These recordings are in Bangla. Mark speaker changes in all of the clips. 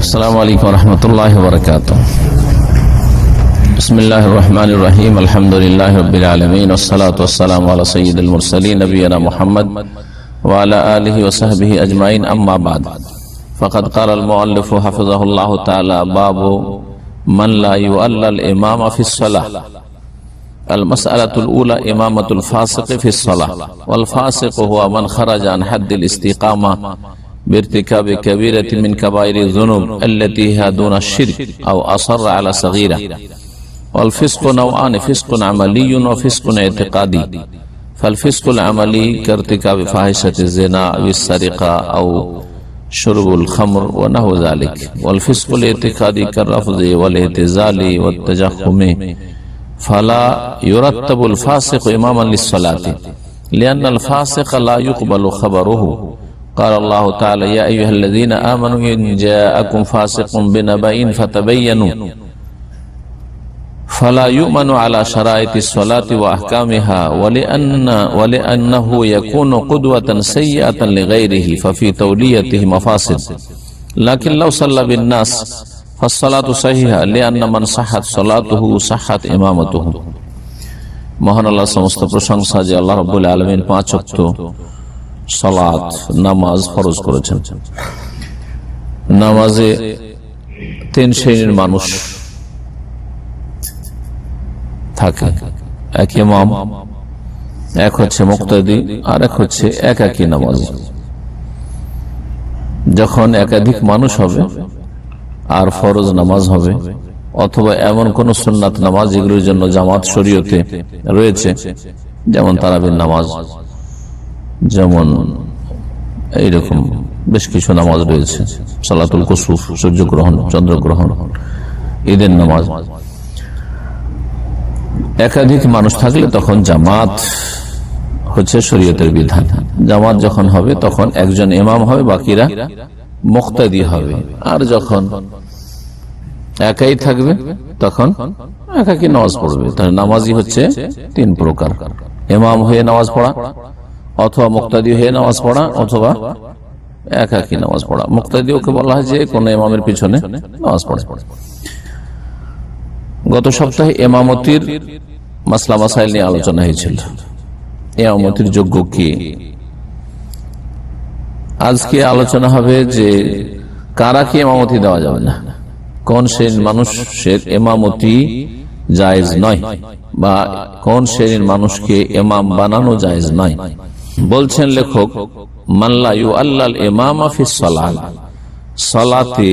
Speaker 1: আসসালামু আলাইকুম ওয়া রাহমাতুল্লাহি ওয়া বারাকাতুহু। বিসমিল্লাহির রহমানির রহিম। আলহামদুলিল্লাহি রাব্বিল আলামিন ওয়াস সালাতু ওয়াস সালামু আলা সাইয়্যিদিল মুরসালিন নবিয়িনা মুহাম্মদ ওয়া আলা আলিহি ওয়া সাহবিহি আজমাইন, আম্মা বা'দ। ফাকাদ ক্বালা আল মুআল্লিফ হাফিজাহুল্লাহু তাআলা বাবু মান লা ইউআল্লাল ইমামা ফিস সালাহ। আল মাসআলাতুল উলা ইমামাতুল ফাসিক ফিস সালাহ। ওয়াল ফাসিক হুয়া মান খারাজা আন হাদ্দিল ইস্তিকামা بارتكاب كبيرة من كبائر الذنوب التي هي دون الشرك أو أصر على صغيرة. والفسق نوعان: فسق عملي وفسق اعتقادي. فالفسق العملي كارتكاب فاحشة الزنا أو السرقة أو شرب الخمر ونحو ذلك. والفسق الاعتقادي كالرفض والاعتزال والتجهم. فلا يرتب الفاسق إماما للصلاة لأن الفاسق لا يقبل خبره. قال الله تعالى: يا أيها الذين آمنوا إن جاءكم فاسق بنبأ فتبينوا. فلا يؤمن على شرائط الصلاة وأحكامها ولأنه يكون قدوة سيئة لغيره ففي توليته مفاسد. لكن لو صلى بالناس فالصلاة صحيحة لأن من صحت صلاته صحت إمامته. মহান আল্লাহ সমস্ত প্রশংসা যে আল্লাহ রাব্বুল আলামিন পাঁচ ওয়াক্ত সালাত নামাজ ফরজ করেছেন। নামাজে তিন শ্রেণীর মানুষ থাকে: এক ইমাম, এক হচ্ছে মুক্তাদি, আর এক হচ্ছে একাকী নামাজ। যখন একাধিক মানুষ হবে আর ফরজ নামাজ হবে, অথবা এমন কোন সুন্নাত নামাজ যেগুলোর জন্য জামাত শরীয়তে রয়েছে, যেমন তারাবির নামাজ, যেমন এইরকম বেশ কিছু নামাজ রয়েছে, সালাতুল কুসুফ, সূর্যগ্রহণ, চন্দ্রগ্রহণ, ঈদের নামাজ। একাধিক মানুষ থাকলে তখন জামাত হচ্ছে শরীয়তের বিধান। জামাত যখন হবে তখন একজন ইমাম হবে, বাকিরা মুক্তাদি হবে। আর যখন একাই থাকবে তখন একাকী নামাজ পড়বে। তার নামাজই হচ্ছে তিন প্রকার: ইমাম হয়ে নামাজ পড়া, অথবা মুক্তাদি হয়ে নামাজ পড়া, অথবা একাকী নামাজ পড়া। মুক্তাদি ওকে বলা হয় যে কোন ইমামের পিছনে নামাজ পড়ে। গত সপ্তাহে ইমামতির মাসলা মাসাইল নিয়ে আলোচনা হয়েছিল। ইমামতির যোগ্য কি? আজকে আলোচনা হবে যে কারা কি ইমামতি দেওয়া যাবে না, কোন শ্রেণীর মানুষের ইমামতি জায়েজ নয়, বা কোন শ্রেণীর মানুষকে ইমাম বানানো জায়েজ নয়। বলছেন লেখক, মান লা ইউআল্লাল ইমামা ফিস সালাহ, সালাতে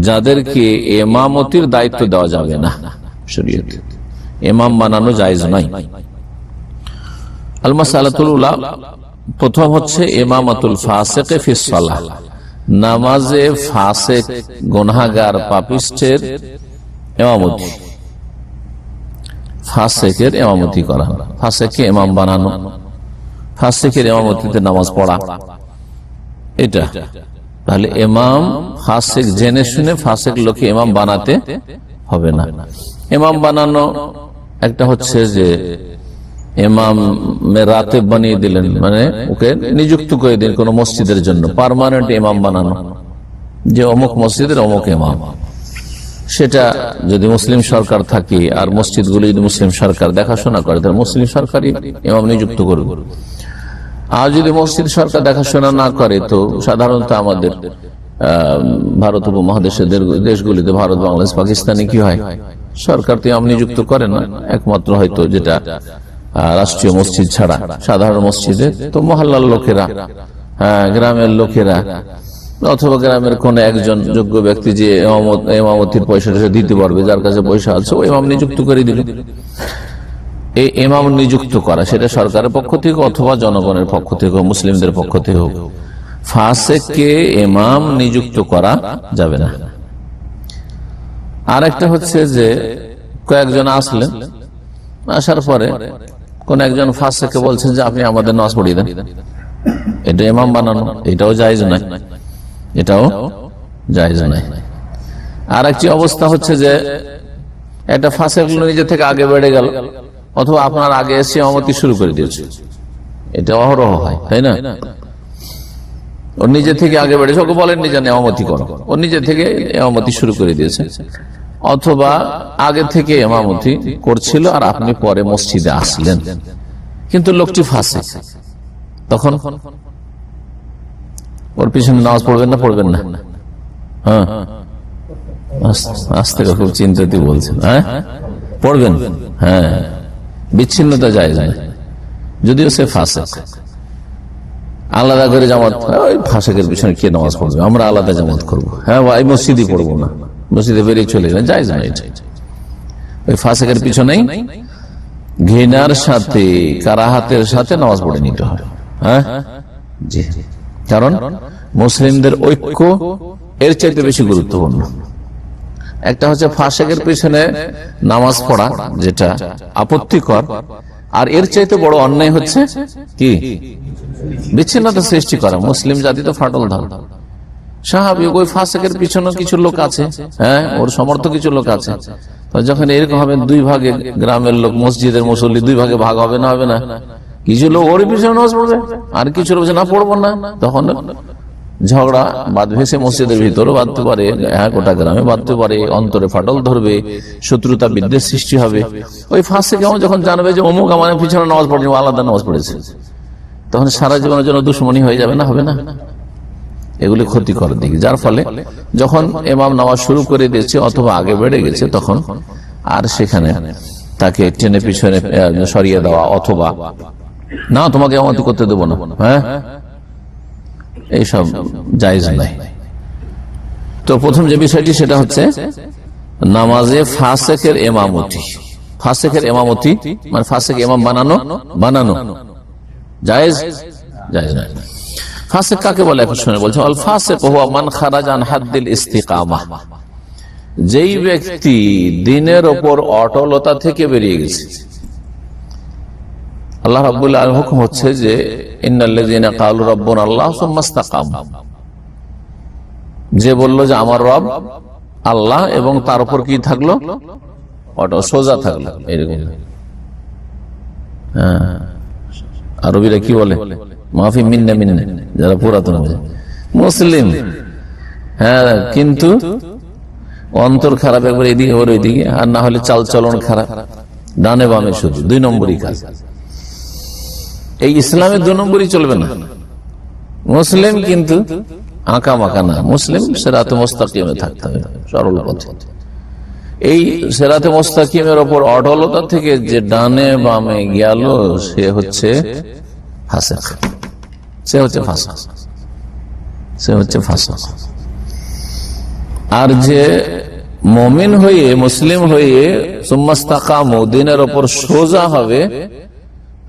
Speaker 1: যাদেরকে ইমামতির দায়িত্ব দেওয়া যাবে না শরীয়তে, ইমাম বানানো জায়েজ নয়। আল মাসআলাতুল উলা, প্রথম হচ্ছে ইমামাতুল ফাসিক ফিস সালাহ, নামাজে ফাসিক, গুনাহগার, পাপিষ্ঠের ইমামতি, ফাসিকের ইমামতি করা, ফাসিককে ইমাম বানানো, ফাসিকের ইমামতিতে নামাজ পড়া, এটা। তাহলে ইমাম ফাসিক, জেনে শুনে ফাসিক লোককে ইমাম বানাতে হবে না। ইমাম বানানো একটা হচ্ছে যে ইমাম রাতেব বানিয়ে দিলেন, মানে ওকে নিযুক্ত করে দিন কোন মসজিদের জন্য, পার্মানেন্ট ইমাম বানানো, যে অমুক মসজিদের অমুক ইমাম। সেটা যদি মুসলিম সরকার থাকে আর মসজিদগুলি যদি মুসলিম সরকার দেখাশোনা করে, তাহলে মুসলিম সরকারই ইমাম নিযুক্ত করবে। আর যদি মসজিদ সরকার দেখাশোনা না করে, তো সাধারণত আমাদের ভারত উপমহাদেশের দেশগুলিতে, ভারত, বাংলাদেশ, পাকিস্তানে কি হয়, সরকার তো ইমাম নিযুক্ত করে না। একমাত্র হয়তো যেটা রাষ্ট্রীয় মসজিদ ছাড়া সাধারণ মসজিদে তো মহল্লার লোকেরা, গ্রামের লোকেরা, অথবা গ্রামের কোন একজন যোগ্য ব্যক্তি যে ইমামতির পয়সাটা দিতে পারবে, যার কাছে পয়সা আছে, ওই ইমাম নিযুক্ত করে দিল। এই ইমাম নিযুক্ত করা, সেটা সরকারের পক্ষ থেকে অথবা জনগণের পক্ষ থেকে, মুসলিমদের পক্ষ থেকে হোক, ফাসিককে ইমাম নিযুক্ত করা যাবে না। আর একটা হচ্ছে যে কয়েকজন আসলেন, আসার পরে কোন একজন ফাসিককে বলছেন যে আপনি আমাদের নামাজ পড়িয়ে দেন, এটা ইমাম বানানো, এটাও জায়েজ নয়, এটাও জায়েজ নয়। আর একটি অবস্থা হচ্ছে যে একটা ফাসিক নিজে থেকে আগে বেড়ে গেল, অথবা আপনার আগে এসে ইমামতি শুরু করে দিয়েছে, এটা অহরহ হয়, তাই না? ও নিজে থেকে আগে বেড়েছে, ওকে বলেননি যে ইমামতি করো, ও নিজে থেকে ইমামতি শুরু করে দিয়েছে। অথবা আগে থেকে ইমামতি করছিল আর আপনি পরে মসজিদে আসলেন, কিন্তু লোকটি ফাসিক, তখন ওর পিছনে নামাজ পড়বেন না পড়বেন না? হ্যাঁ, আজ থেকে খুব চিন্তাতে বলছেন। হ্যাঁ, পড়বেন। হ্যাঁ, বিচ্ছিন্নতা জায়েজ না, যদিও সে ফাসিক। আলাদা করে জামাত, ওই ফাসিকের পিছনে কে নামাজ পড়বে, আমরা আলাদা জামাত করবো। হ্যাঁ ভাই, মসজিদে পড়বো না, মসজিদে বেরিয়ে চলে যাবে, জায়েজ না এটা। ওই ফাসিকের পিছনেই ঘৃণার সাথে, কারাহাতের সাথে নামাজ পড়ে নিতে হয়। হ্যাঁ জি, কারণ মুসলিমদের ঐক্য এর চাইতে বেশি গুরুত্বপূর্ণ। একটা হচ্ছে ফাসিকের পিছনে নামাজ পড়া, যেটা আপত্তিকর, আর এর চাইতে বড় অন্যায় হচ্ছে কি বিচ্ছিন্নতা সৃষ্টি করা। মুসলিম জাতি তো ফাটল ধর, স্বাভাবিক। ওই ফাসিকের পিছনে কিছু লোক আছে, হ্যাঁ, ওর সমর্থক কিছু লোক আছে। তো যখন এরকম হবে, দুই ভাগে গ্রামের লোক, মসজিদের মুসল্লি দুই ভাগে ভাগ হবে না? হবে না? কিছু লোক ওর পিছনে নামাজ পড়বে আর কিছু লোক না পড়বো না, তখন ঝগড়া বাঁধবে। সে মসজিদের ভিতরে বাঁধতে পারে, হ্যাঁ, গোটা গ্রামে বাঁধতে পারে, অন্তরে ফাটল ধরবে, শত্রুতা বিদ্বেষ সৃষ্টি হবে। ওই ফাঁসে কেমন যখন জানবে যে অমুক আমার পিছনে নামাজ পড়েনি, আলাদা নামাজ পড়েছে, তখন সারা জীবনের জন্য দুশ্মনী হয়ে যাবে না? হবে না? এগুলি ক্ষতিকর দিক, যার ফলে যখন ইমাম নামাজ শুরু করে দিয়েছে অথবা আগে বেড়ে গেছে, তখন আর সেখানে তাকে টেনে পিছনে সরিয়ে দেওয়া, অথবা না তোমাকে ইমামতি করতে দেবো না, হ্যাঁ, এইসব জায়েজ নাই। তো প্রথম যে বিষয়টি সেটা হচ্ছে নামাজে ফাসিকের ইমামতি। ফাসিকের ইমামতি মানে ফাসিক ইমাম বানানো জায়েজ? জায়েজ নাই। ফাসিক কাকে বলে এখন শুনে বলছে, আল ফাসিক হুয়া মান খারাজা আন হাদ্দিল ইস্তিকামাহ, যেই ব্যক্তি দ্বীনের উপর অটলতা থেকে বেরিয়ে গেছে। আল্লাহ রাব্বুল আলামিন হুকুম হচ্ছে যে ইন্নাল্লাযীনা ক্বালু রাব্বুনা আল্লাহ সুম্মা ইসতাকামু, যে বলল যে আমার রব আল্লাহ এবং তার উপর কি থাকলো, সোজা থাকলো, এরকম। হ্যাঁ, আরবিরা কি বলে, মাফি মিন্না মিন্না, যারা পুরাতন মুসলিম, হ্যাঁ, কিন্তু অন্তর খারাপ, একবার এদিকে ওর ওইদিকে, আর না হলে চাল চলন খারাপ, ডানে বামে শুধু দুই নম্বরই কাজ। এই ইসলামে দুই নম্বরই চলবে না। মুসলিম কিন্তু আঁকা মাকা না, মুসলিম সিরাতে মুস্তাকিমে থাকতে হবে, সরল পথে। এই সিরাতে মুস্তাকিমের ওপর অটলতা থেকে যে ডানে বামে গেল, সে হচ্ছে ফাসিক, সে হচ্ছে ফাসিক, সে হচ্ছে ফাসিক। আর যে মুমিন হয়ে, মুসলিম হয়ে সুম্মা ইসতাকামু, দ্বীনের ওপর সোজা হবে,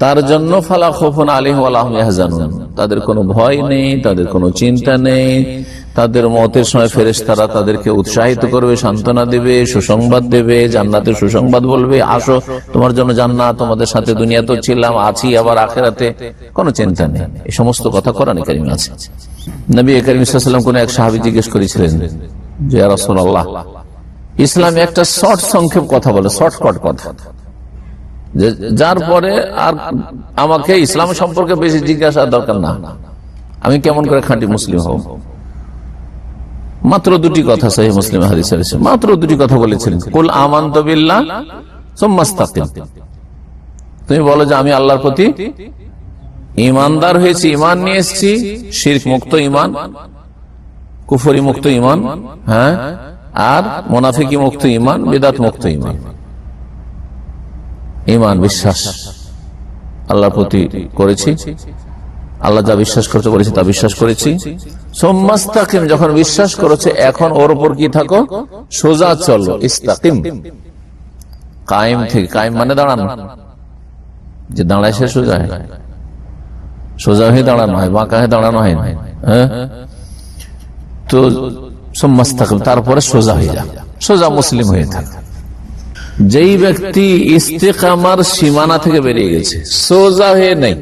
Speaker 1: তার জন্য ফালা খাউফুন আলাইহিম ওয়ালা হুম ইয়াহজানুন, তাদের কোনো ভয় নেই, তাদের কোনো চিন্তা নেই। তাদের মওতের সময় ফেরেশতারা তাদেরকে উৎসাহিত করবে, সান্ত্বনা দেবে, সুসংবাদ দেবে, জান্নাতের সুসংবাদ বলবে, আসো তোমার জন্য জান্নাত, তোমাদের সাথে দুনিয়াতেও ছিলাম, আছি, আবার আখিরাতে কোনো চিন্তা নেই। এই সমস্ত কথা কোরআনে কারিমে আছে। নবী করিম সাল্লাল্লাহু আলাইহি ওয়াসাল্লাম কোন এক সাহাবী জিজ্ঞেস করেছিলেন যে ইয়া রাসূলুল্লাহ, ইসলামে একটা শর্ট সংক্ষেপ কথা বলে, শর্টকাট কথা, যার পরে আর আমাকে ইসলাম সম্পর্কে বেশি জিজ্ঞাসা দরকার না, আমি কেমন করে খাঁটি মুসলিম হব। মাত্র দুটি কথা, সহিহ মুসলিম হাদিসে আছে, মাত্র দুটি কথা বলেছিলেন, কুল আমানতু বিল্লাহ সুম্মা ইসতাকিম, তুমি বলো যে আমি আল্লাহর প্রতি ঈমানদার হয়েছি, ঈমান নিয়ে এসেছি, শিরক মুক্ত ঈমান, কুফরি মুক্ত ঈমান, হ্যাঁ, আর মুনাফিকি মুক্ত ঈমান, বিদআত মুক্ত ঈমান। ঈমান বিশ্বাস আল্লাহর প্রতি করেছি, আল্লাহ যা বিশ্বাস করতে বলেছে তা বিশ্বাস করেছি। সুম্মা ইসতাকিম, যখন বিশ্বাস করেছে এখন ওর উপর কি থাকো, সোজা চলো। ইসতাকিম কায়েম থেকে, কায়েম মানে দাঁড়ানো, যে দাঁড়ায় সে সোজা হয়, সোজা হয়ে দাঁড়ানো হয়, বাঁকা হয়ে দাঁড়ানো হয় না। হ্যাঁ, তো সুম্মা ইসতাকিম, তারপরে সোজা হয়ে যাবে, সোজা মুসলিম হয়ে থাকে। যেই ব্যক্তি ইস্তেকামার সীমানা থেকে বেরিয়ে গেছে, সোজা হয়ে নাই,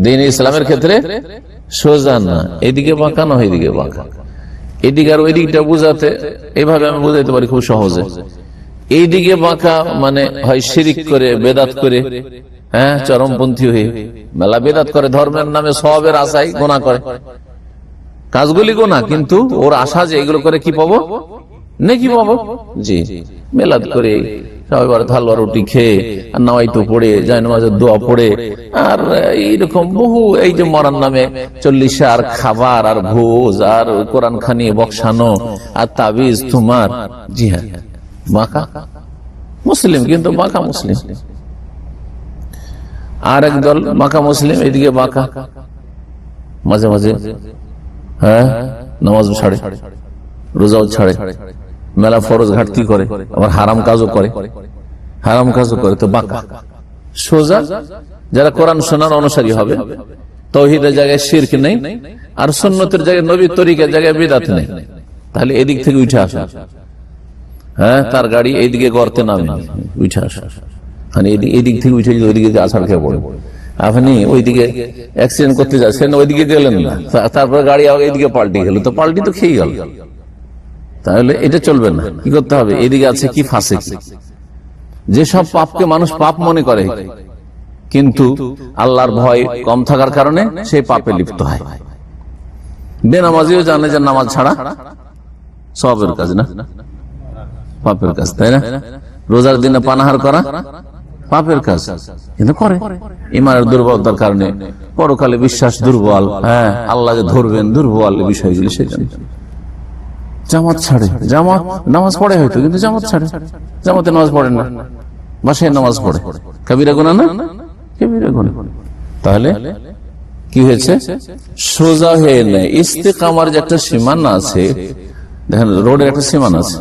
Speaker 1: দ্বীন ইসলামের ক্ষেত্রে সোজা না, এদিকে বাঁকা না এদিকে বাঁকা, এদিকে আর ওই দিকটা বুঝাতে এইভাবে আমি বুঝাইতে পারি খুব সহজে। এইদিকে বাঁকা মানে হয় শিরিক করে, বেদাত করে, হ্যাঁ, চরমপন্থী হয়ে মেলা বেদাত করে, ধর্মের নামে সওয়াবের আশায় গুনাহ করে, কাজগুলি গোনা, কিন্তু ওর আশা যে এগুলো করে কি পাবো, নেকি পাবো। জি, মেলাদ করে সবাই হালুয়া রুটি খেয়ে আর নামাইতো পড়ে, জায়নামাজের দোয়া পড়ে, আর এইরকম বহু এই যে মরার নামে 40 আর খাবার আর ভোজ আর কোরআন খানি বক্সানো আর তাবিজ তোমার। জি হ্যাঁ, বাঁকা মুসলিম, কিন্তু বাঁকা মুসলিম। আর একদল বাঁকা মুসলিম, এদিকে বাঁকা, মাঝে মাঝে হ্যাঁ নামাজ ছাড়ে, রোজাও ছাড়ে, মেলা ফরজ ঘাটতি করে, আবার হারাম কাজও করে, হারাম কাজও করে। তো বাঁকা। সোজা যারা কোরআন শোনার অনুসারী হবে, তাওহীদের জায়গায় শিরক নেই, আর সুন্নতের জায়গায় নবীর তরিকার জায়গায় বিদআত নেই, তাহলে এদিক থেকে উঠে আসা। হ্যাঁ, তার গাড়ি এইদিকে গর্তে নামে, উঠে আসা, মানে এদিক থেকে উঠে ওইদিকে আছাড় খেয়ে পড়ে। আপনি ওইদিকে অ্যাক্সিডেন্ট করতে যাচ্ছেন, ওইদিকে গেলেন না, তারপরে গাড়ি এইদিকে পাল্টি গেল, তো পাল্টি তো খেয়ে গেল। তাহলে এটা চলবে না। কি করতে হবে? এদিকে আছে কি ফাসিক, যেসব পাপকে মানুষ পাপ মনে করে, কিন্তু আল্লাহর ভয় কম থাকার কারণে সেই পাপে লিপ্ত হয়। বেনামাজিও জানে যে নামাজ ছাড়া সবের কাজ না, পাপের কাজ, তাই না? রোজার দিনে পানাহার করা পাপের কাজ, কিন্তু করে। ইমানের দুর্বলতার কারণে, পরকালে বিশ্বাস দুর্বল, হ্যাঁ আল্লাহ যে ধরবেন দুর্বল, বিষয়গুলি সেখানে জামাত ছাড়ে। জামাত নামাজ পড়ে হয়তো, কিন্তু জামাত ছাড়ে, জামাতে নামাজ পড়ে না, বাসায় নামাজ পড়ে। কাবিরা গুনাহ না? কাবিরা গুনাহ। তাহলে কি হয়েছে? সোজা হয়ে নেয়। ইস্তেকামার যে একটা সীমানা আছে, দেখেন রোডের একটা সীমানা আছে,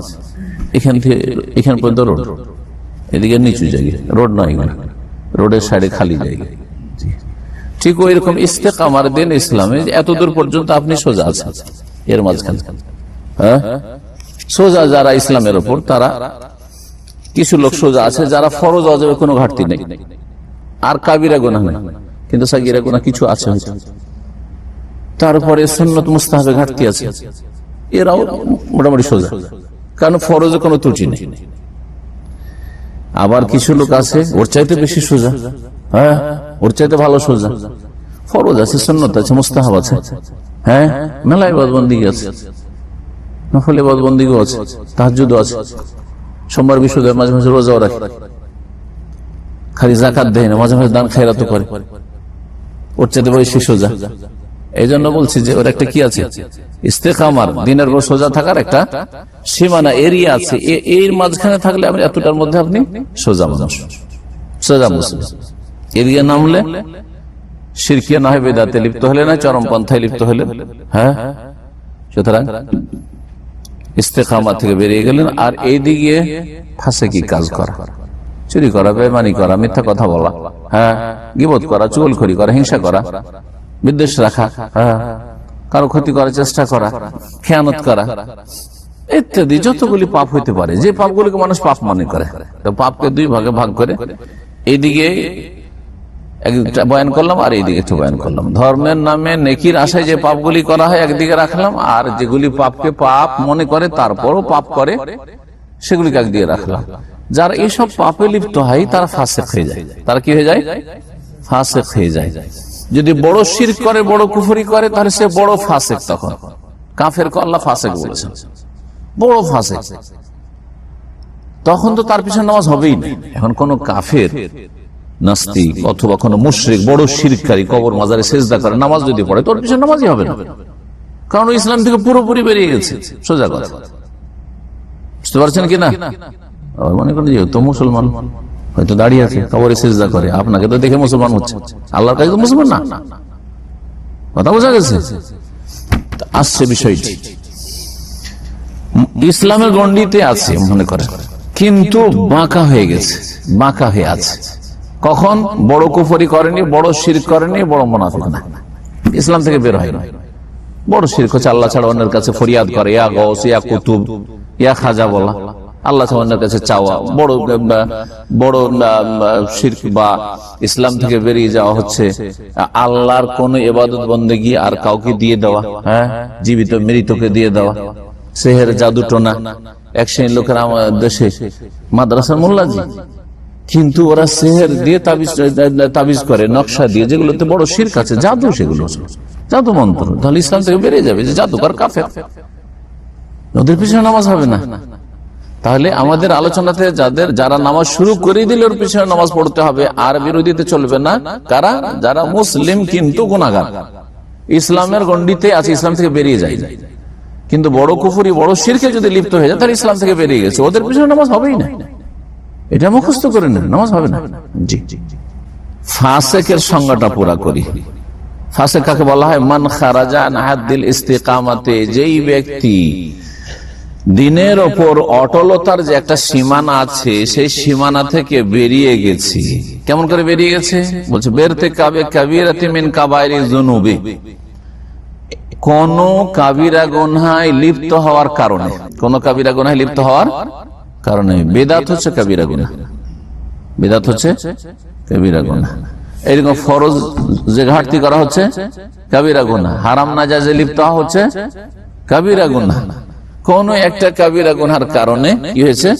Speaker 1: এখান থেকে এখান পর্যন্ত রোড, এদিকে নিচু জায়গা, রোড নয়, রোডের সাইডে খালি জায়গা। ঠিক ওই রকম ইস্তেকামার দিন ইসলামে এত দূর পর্যন্ত আপনি সোজা আছেন, এর মাঝখানে হ্যাঁ সোজা যারা ইসলামের উপর, তারা কিছু লোক সোজা আছে যারা ফরজ ওয়াজিবের কোনো ঘাটতি নেই, আর কাবিরা গুনাহ নেই, কিন্তু সাগীরা গুনাহ কিছু আছে হয়তো, তারপরে সুন্নত মুস্তাহাবে ঘাটতি আছে, এরাও মোটামুটি সোজা, কারণ ফরজে কোনো ত্রুটি নেই। আবার কিছু লোক আছে ওর চাইতে বেশি সোজা, হ্যাঁ ওর চাইতে ভালো সোজা, ফরজ আছে, সুন্নত আছে, মুস্তাহাব আছে, হ্যাঁ মেলা ইবাদত বন্দেগী আছে, নফল ইবাদত বন্দেগী আছে, তাহাজ্জুদও আছে, সোমবার বৃহস্পতিবার মাঝে মাঝে রোজাও রাখে, খালি যাকাত দেয় না, মাঝে মাঝে দান খায়রাতও করে, ওর চাইতে বেশি সোজা। এই জন্য বলছি যে ওর একটা কি আছে, ইস্তেকামার দিনের পর সোজা থাকার একটা সীমানা, এরিয়া আছে, এর মাঝখানে থাকলে আপনি এতটার মধ্যে আপনি সোজা মানুষ, সোজা মুসলিম। এদিকে নামলে শিরকিয়া না হয় বেদাতে লিপ্ত হলে না, চরম পন্থায় লিপ্ত হলে, হ্যাঁ সুতরাং ইস্তেকামা থেকে বেরিয়ে গেলেন। আর এইদিকে ফাসেকি কাজ করা, চুরি করা, বেঈমানি করা, মিথ্যা কথা বলা, হ্যাঁ গীবত করা, চুগলখড়ি করা, হিংসা করা, বিদ্বেষ রাখা, হ্যাঁ কারো ক্ষতি করার চেষ্টা করা, খেয়ানত করা, ইত্যাদি যতগুলি পাপ হইতে পারে, যে পাপগুলিকে মানুষ পাপ মনে করে, তো পাপকে দুই ভাগে ভাগ করে এইদিকে একটা বয়ান করলাম আর এইদিকে একটু বয়ান করলাম। ধর্মের নামে নেকির আশায় যে পাপগুলি করা হয় একদিকে রাখলাম, আর যেগুলি পাপকে পাপ মনে করে তারপরও পাপ করে সেগুলিকে একদিকে রাখলাম। যারা এইসব পাপে লিপ্ত হয় তারা ফাসিক হয়ে যায়। তারা কি হয়ে যায়? ফাসিক হয়ে যায়। যদি বড় শিরক করে, বড় কুফরি করে, তাহলে সে বড় ফাসিক। তখন কাফের কে আল্লাহ ফাসিক বলেছেন, বড় ফাসিক। তখন তো তার পিছনে নামাজ হবেই না। এখন কোন কাফের, নাস্তিক অথবা কোন মুশরিক, বড় শিরককারী, কবর মাজারে সেজদা করে নামাজ যদি পড়ে, তোর পিছনে নামাজই হবে না, কারণ ইসলাম থেকে পুরোপুরি বেরিয়ে গেছে। সোজা কথা, বুঝতে পারছেন কিনা? মনে করেন যেহেতু মুসলমান, হয়তো দাঁড়িয়ে আছে, কবরে সেজদা করে, আপনাকে তো দেখে মুসলমান হচ্ছে, আল্লাহর কাছে তো মুসলমান না। কথা বোঝা গেছে? আসছে বিষয়টি ইসলামের গণ্ডিতে আছে মনে করে, কিন্তু বাঁকা হয়ে গেছে, বাঁকা হয়ে আছে। কখন? বড় কুফরি করেনি, বড় শিরক করেনি, বড় মুনাফিক না, ইসলাম থেকে বের হয় না। বড় শিরক হচ্ছে আল্লাহ ছাড়া অন্যের কাছে ফরিয়াদ করে, ইয়া গৌস, ইয়া কুতুব, ইয়া খাজা বলা, আল্লাহ ছাড়া অন্যের কাছে চাওয়া, বড় বড় শিরক। বা ইসলাম থেকে বেরিয়ে যাওয়া হচ্ছে আল্লাহর কোন ইবাদত বন্দেগী আর কাউকে দিয়ে দেওয়া, হ্যাঁ জীবিত মৃতকে দিয়ে দেওয়া, সেহের জাদু টোনা। এক শ্রেণীর লোকের আমাদের দেশে মাদ্রাসার মোল্লাজি, কিন্তু ওরা সেহের দিয়ে তাবিজ করে, নকশা দিয়ে, যেগুলোতে বড় শিরক আছে, জাদু, সেগুলো জাদু মন্ত্র, তাহলে ইসলাম থেকে বেরিয়ে যাবে যে জাদুকর কাফের, ওদের পিছনে নামাজ হবে না। তাহলে আমাদের আলোচনাতে যারা নামাজ শুরু করে দিল ওর পিছনে নামাজ পড়তে হবে, আর বিরোধীতে চলবে না। কারা? যারা মুসলিম কিন্তু গুনাহগার, ইসলামের গণ্ডিতে আছে, ইসলাম থেকে বেরিয়ে যায়, কিন্তু বড় কুফরি বড় শিরকে যদি লিপ্ত হয়ে যায় তাহলে ইসলাম থেকে বেরিয়ে গেছে, ওদের পিছনে নামাজ হবেই না। এটা মুখস্থ করে নেন, নামাজ হবে না। জি, ফাসেকের সংজ্ঞাটা পুরা করি। ফাসেক কাকে বলা হয়? মান খারাজা আন হাদ্দিল ইস্তিকামাতে, যেই ব্যক্তি দিনের ওপর অটলতার যে একটা সীমানা আছে সেই সীমানা থেকে বেরিয়ে গেছে। কেমন করে বেরিয়ে গেছে? বলছে বেরতে কাবে কাবিরাতি মিন কাবাইরি যুনুবি, কোন কাবিরা গুনহায় লিপ্ত হওয়ার কারণে, কোন কাবিরা গুনহায় লিপ্ত হওয়ার কারণে। বেদাত হচ্ছে কাবিরা গুনাহ, বেদাত হচ্ছে কাবিরা গুনাহ। এইরকম ফরজ যে ঘাটতি করা হচ্ছে কাবিরা গুনাহ, হারাম নাজায়েজে লিপ্ত হওয়া হচ্ছে কাবিরা গুনাহ। কোন একটা কাবিরা গুনার কারণে কি হয়েছে?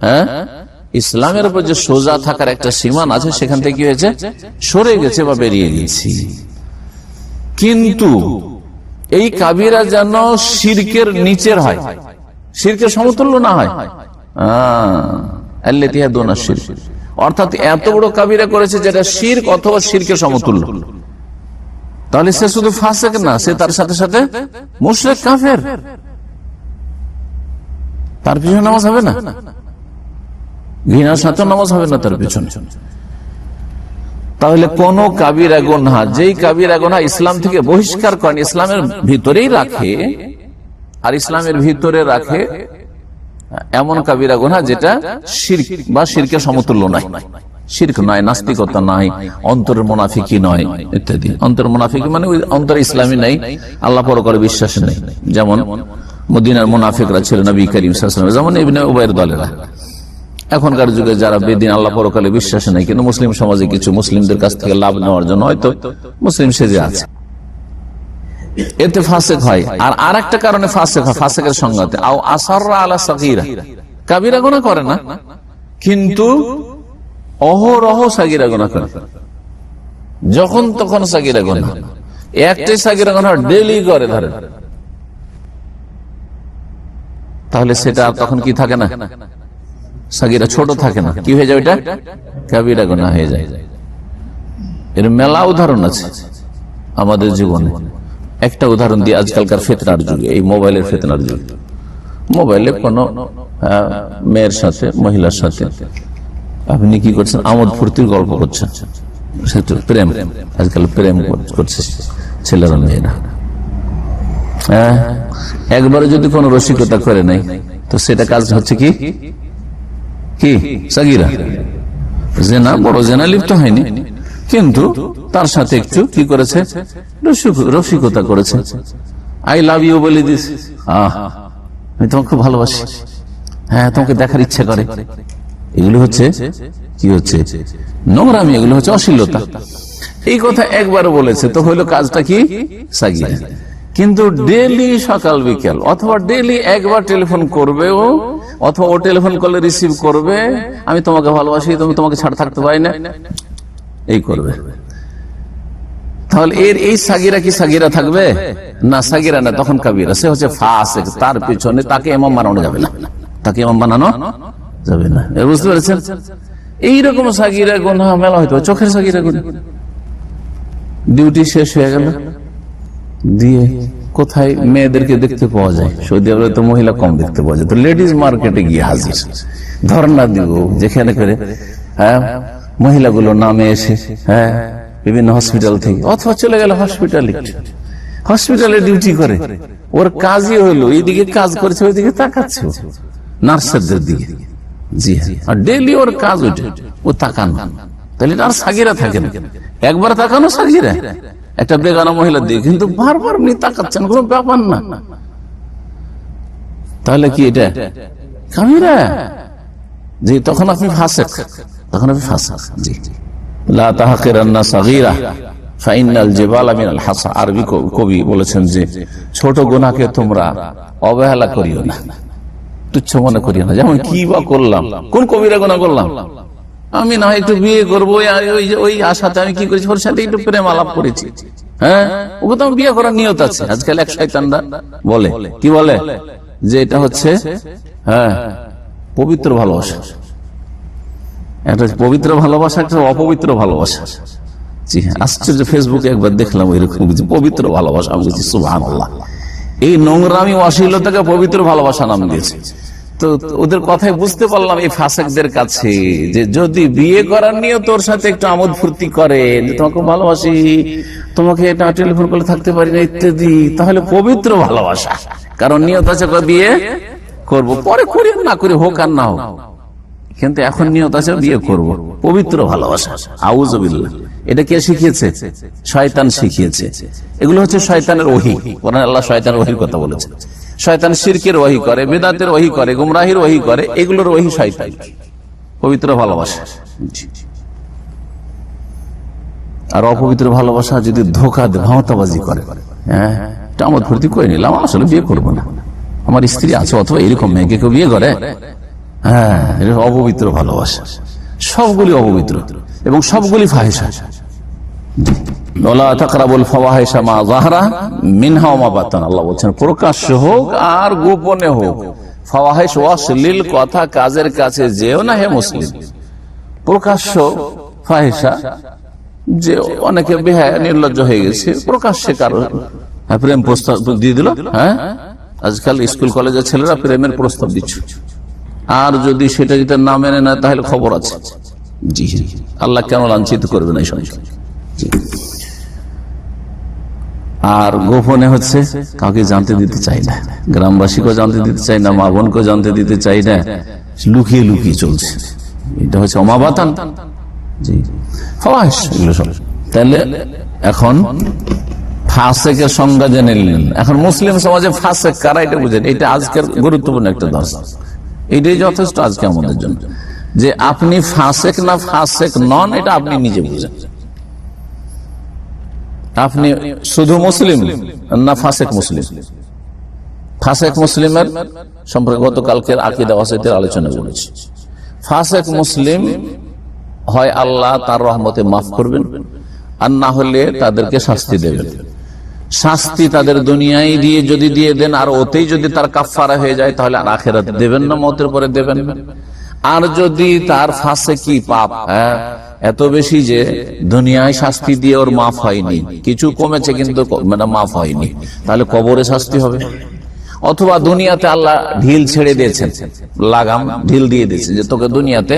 Speaker 1: হ্যাঁ, ইসলামের উপর যে সোজা থাকার একটা সীমানা আছে সেখান থেকে কি হয়েছে? সরে গেছে বা বেরিয়ে গেছি। কিন্তু এই কাবিরা যেন শিরকের নিচের হয়, শিরকের সমতুল্য না হয়। অর্থাৎ এত বড় কাবিরা করেছে যেটা শিরক অথবা শিরকের সমতুল্য, তাহলে সে শুধু ফাসেক না, সে তার সাথে সাথে মুশরিক কাফের, তার পিছনে নামাজ হবে না, ঘৃণার সাথে নামাজ হবে না তার পিছনে। তাহলে কোন কাবিরা গুনাহ, যেই কাবিরা গুনাহ ইসলাম থেকে বহিষ্কার করেন, ইসলামের ভিতরেই রাখে, আর ইসলামের ভিতরে রাখে এমন কাবিরা গুনাহ যেটা শিরক বা শিরকের সমতুল্য নয়, শিরক নয়, নাস্তিকতা নয়, অন্তরের মুনাফিকি নয় ইত্যাদি। অন্তরের মুনাফিকি মানে ওই অন্তরে ইসলামী নাই, আল্লাহ পরকালে বিশ্বাস নেই। যেমন মদিনার মুনাফিকরা ছিল নবী করিম সাল্লাল্লাহু আলাইহি ওয়াসাল্লাম, যেমন ইবনে উবাইর দলেরা। এখনকার যুগে যারা বেদিন, আল্লাহ পরকালে বিশ্বাস নেই, কিন্তু মুসলিম সমাজে কিছু মুসলিমদের কাছ থেকে লাভ নেওয়ার জন্য হয়তো মুসলিম সেজে আছে, এতে ফাসেক হয়। আর আরেকটা কারণে ফাসেক হয়, ফাসেকের সংজ্ঞাতে আও আসাররা আলা সাগীরা, কাবিরা গুনাহ করে না কিন্তু অহরহ সাগীরা গুনাহ করে, যখন তখন সাগীরা গুনাহ, একটাই সাগীরা গুনাহ ডেইলি করে ধরে, তাহলে সেটা তখন কি থাকে না? সাগীরা ছোট থাকে না, কি হয়ে যায়? ওইটা কাবিরা গুনাহ হয়ে যায়। এর মেলা উদাহরণ আছে আমাদের জীবনে। একটা উদাহরণ দিয়ে, আজকালকার ফিতনার যুগে, এই মোবাইলের ফিতনার যুগে, মোবাইলে কোন মেয়ের সাথে, মহিলার সাথে আপনি কি করছেন? আমোদ ফুর্তির গল্প করছেন, প্রেম, আজকাল প্রেম করছে ছেলেরা মেয়েরা। একবারে যদি কোন রসিকতা করে নাই তো সেটা কাজ হচ্ছে কি কি সাগীরা, জেনা, বড় জেনা লিপ্ত হয়নি, কিন্তু তার সাথে একটু কি করেছে? রসিকতা করেছে। আই লাভ ইউ বলে দিস, আমি তোমাকে খুব ভালোবাসি, হ্যাঁ তোমাকে দেখার ইচ্ছা করে। এগুলো হচ্ছে কি? হচ্ছে নোংরামি, এগুলো হচ্ছে অশ্লীলতা। এই কথা একবার বলেছে তো হইলো কাজটা কি? সাগীরা। কিন্তু ডেইলি সকাল বিকেল অথবা ডেইলি একবার টেলিফোন করবে ও, অথবা ও টেলিফোন করলে রিসিভ করবে, আমি তোমাকে ভালোবাসি, তুমি তোমাকে ছাড় থাকতে পারি না, এই করবে। তাহলে এর এই সাগীরা কি সাগীরা থাকবে না? সাগীরা না, তখন কাবিরা। সে হচ্ছে ফাসিক, তার পিছনে তাকে ইমাম বানানো যাবে না, তাকে ইমাম বানানো যাবে না। বুঝতে পেরেছেন? এইরকম সাগীরা গুনাহ মেলা হয়তো, চোখের সাগীরা গুনাহ। ডিউটি শেষ হয়ে গেল, দিয়ে কোথায় মেয়েদেরকে দেখতে পাওয়া যায়? সৌদি আরবে তো মহিলা কম দেখতে পাওয়া যায়, তো লেডিজ মার্কেটে গিয়ে হাজির, ধর্ণা দিব যেখানে করে, হ্যাঁ মহিলাগুলো নামে এসে, হ্যাঁ বিভিন্ন হসপিটাল থেকে, অথবা চলে গেল হসপিটালে, হসপিটালে ডিউটি করে, ওর কাজই হলো এইদিকে কাজ করেছে, ওইদিকে তাকাচ্ছে নার্সদের দিকে। জি হ্যাঁ, আর ডেইলি ওর কাজ ওইটা, ও তাকানো। তাহলে আর সাগীরা থাকে না, একবার তাকানো সাগীরা, একটা বেগানা মহিলা দিয়ে, কিন্তু বারবার আপনি তাকাচ্ছেন, কোনো ব্যাপার না। তাহলে কি এটা কাবিরা? জি, তখন আপনি ফাসেক, তখন আপনি ফাসেক। জি, লা তাহকিরান্না সাগীরা ফাইনাল জিবালা মিনাল হাসা। আরবি কবি বলেছেন যে ছোট গুনাহকে তোমরা অবহেলা করিও না, তুচ্ছ মনে করিও না। যেমন কি বা করলাম, কোন কবিরা গুনাহ করলাম, আমি না একটু বিয়ে করবো, ওই আশাতে আমি কি করেছি, ওর সাথে একটু প্রেম আলাপ করেছি, হ্যাঁ, ওকে তো বিয়ে করার নিয়ত আছে। আজকাল এক শয়তানরা বলে, কি বলে যে এটা হচ্ছে হ্যাঁ পবিত্র ভালোবাসা। একটা পবিত্র ভালোবাসা, একটা অপবিত্র ভালোবাসা। জি হ্যাঁ, আশ্চর্য, ফেসবুকে একবার দেখলাম ওইরকম কিছু পবিত্র ভালোবাসা। আমি বলছি সুবহানাল্লাহ, এই নোংরামি অশ্লীলতাকে পবিত্র ভালোবাসা নাম দিয়েছে। তো ওদের কথাই বুঝতে পারলাম এই ফাসেকদের কাছে, যে যদি বিয়ে করার নিয়ে তোর সাথে একটু আমোদ ফুর্তি করে, তোমাকে ভালোবাসি, তোমাকে এটা টেলিফোন করলে থাকতে পারি না ইত্যাদি, তাহলে পবিত্র ভালোবাসা। কারণ নিয়ত আছে বিয়ে করব, পরে করি না করি, হোক আর না হোক, কিন্তু এখন নিয়ত আছে বিয়ে করব, পবিত্র ভালোবাসা। আউযুবিল্লাহ। এটা কে শিখিয়েছে? শয়তান শিখিয়েছে। এগুলো হচ্ছে শয়তানের ওহী। কোরআনে আল্লাহ শয়তানের ওহীর কথা বলেছে। শয়তান শিরকের ওহী করে, বিদআতের ওহী করে, গুমরাহির ওহী করে, এগুলোর ওহী শয়তান। পবিত্র ভালোবাসা। আর অপবিত্র ভালোবাসা যদি ধোঁকা দেয়, ভাওতাবাজি করে, হ্যাঁ এটা আমোদ ফুর্তি করে নিলাম, আসলে বিয়ে করবো না, আমার স্ত্রী আছে, অথবা এরকম মেয়েকে কেউ বিয়ে করে, হ্যাঁ এটা অপবিত্র ভালোবাসা। সবগুলি অপবিত্র এবং সবগুলি ফাহিশা। আল্লাহ বলছেন প্রকাশ্য হোক আর গোপনে হোক, ফাওয়াহিশ অশ্লীল কথা কাজের কাছে যেও না হে মুসলিম। প্রকাশ্য ফাহিশা, যে অনেকে বেহায়া নির্লজ্জ হয়ে গেছে, প্রকাশ্যে কারো প্রেম প্রস্তাব দিয়ে দিল। হ্যাঁ, আজকাল স্কুল কলেজের ছেলেরা প্রেমের প্রস্তাব দিচ্ছে, আর যদি সেটা যদি না মেনে নেয় তাহলে খবর আছে। জি, আল্লাহ কেন লাঞ্ছিত করবে না এই সময়। আর গোপনে হচ্ছে কাউকে জানতে দিতে চাই না, গ্রামবাসীকেও জানতে দিতে চাই না, মা বোনকেও জানতে দিতে চাই না, লুকিয়ে লুকিয়ে চলছে। এটা হচ্ছে অমাবাতান। জি, ফাওয়াহিশ এগুলো সব। তাহলে এখন ফাসেকের সংজ্ঞা জেনে নিলেন। এখন মুসলিম সমাজে ফাসেক কারা এটা বুঝেন, এটা আজকের গুরুত্বপূর্ণ একটা দর্শ। এটাই যথেষ্ট আজকে আমাদের জন্য, যে আপনি ফাসেক না ফাসেক নন এটা আপনি নিজে বুঝেন। আপনি শুধু মুসলিম না ফাসেক মুসলিম। ফাসেক মুসলিমের সম্পর্কে গতকালকের আকীদা ওয়াসিতের আলোচনা করেছি। ফাসেক মুসলিম হয় আল্লাহ তার রহমতে মাফ করবেন, আর না হলে তাদেরকে শাস্তি দেবেন। শাস্তি তাদের দুনিয়ায় দিয়ে যদি দিয়ে দেন, আর ওতেই যদি তার কাফারা হয়ে যায়, তাহলে আর আখিরাতে দেবেন না, মওতের পরে দেবেন। আর যদি তার ফাসেকি পাপ এত বেশি যে দুনিয়ায় শাস্তি দিয়ে ওর মাফ হয়নি, কিছু কমেছে কিন্তু মানে মাফ হয়নি, তাহলে কবরে শাস্তি হবে। অথবা দুনিয়াতে আল্লাহ ঢিল ছেড়ে দিয়েছেন, লাগাম ঢিল দিয়ে দিয়েছে যে তোকে দুনিয়াতে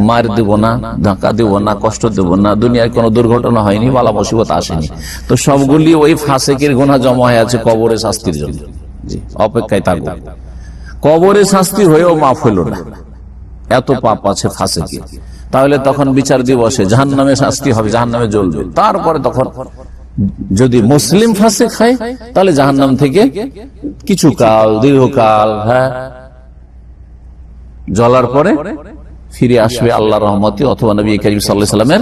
Speaker 1: মার দেব না, ধাক্কা দেব না, কষ্ট দেব না, দুনিয়ায় কোনো দুর্ঘটনা হয়নি, বালা মুসিবত আসেনি, তো সবগুলি ওই ফাসেকের গুনাহ জমা হয়ে আছে কবরে শাস্তির জন্য। অপেক্ষায় থাকবো, কবরে শাস্তি হয়েও মাফ হইল না, এত পাপ আছে ফাসেকে। তাহলে তখন বিচার দিবসে জাহান্নামে শাস্তি হবে, জাহান্নামে জ্বলবে। তারপরে তখন যদি মুসলিম ফাসেক হয়, তাহলে জাহান্নাম থেকে কিছু কাল, দীর্ঘকাল জ্বলার পরে ফিরে আসবে আল্লাহর রহমতে অথবা নবী করিম সাল্লাল্লাহু আলাইহি ওয়াসাল্লামের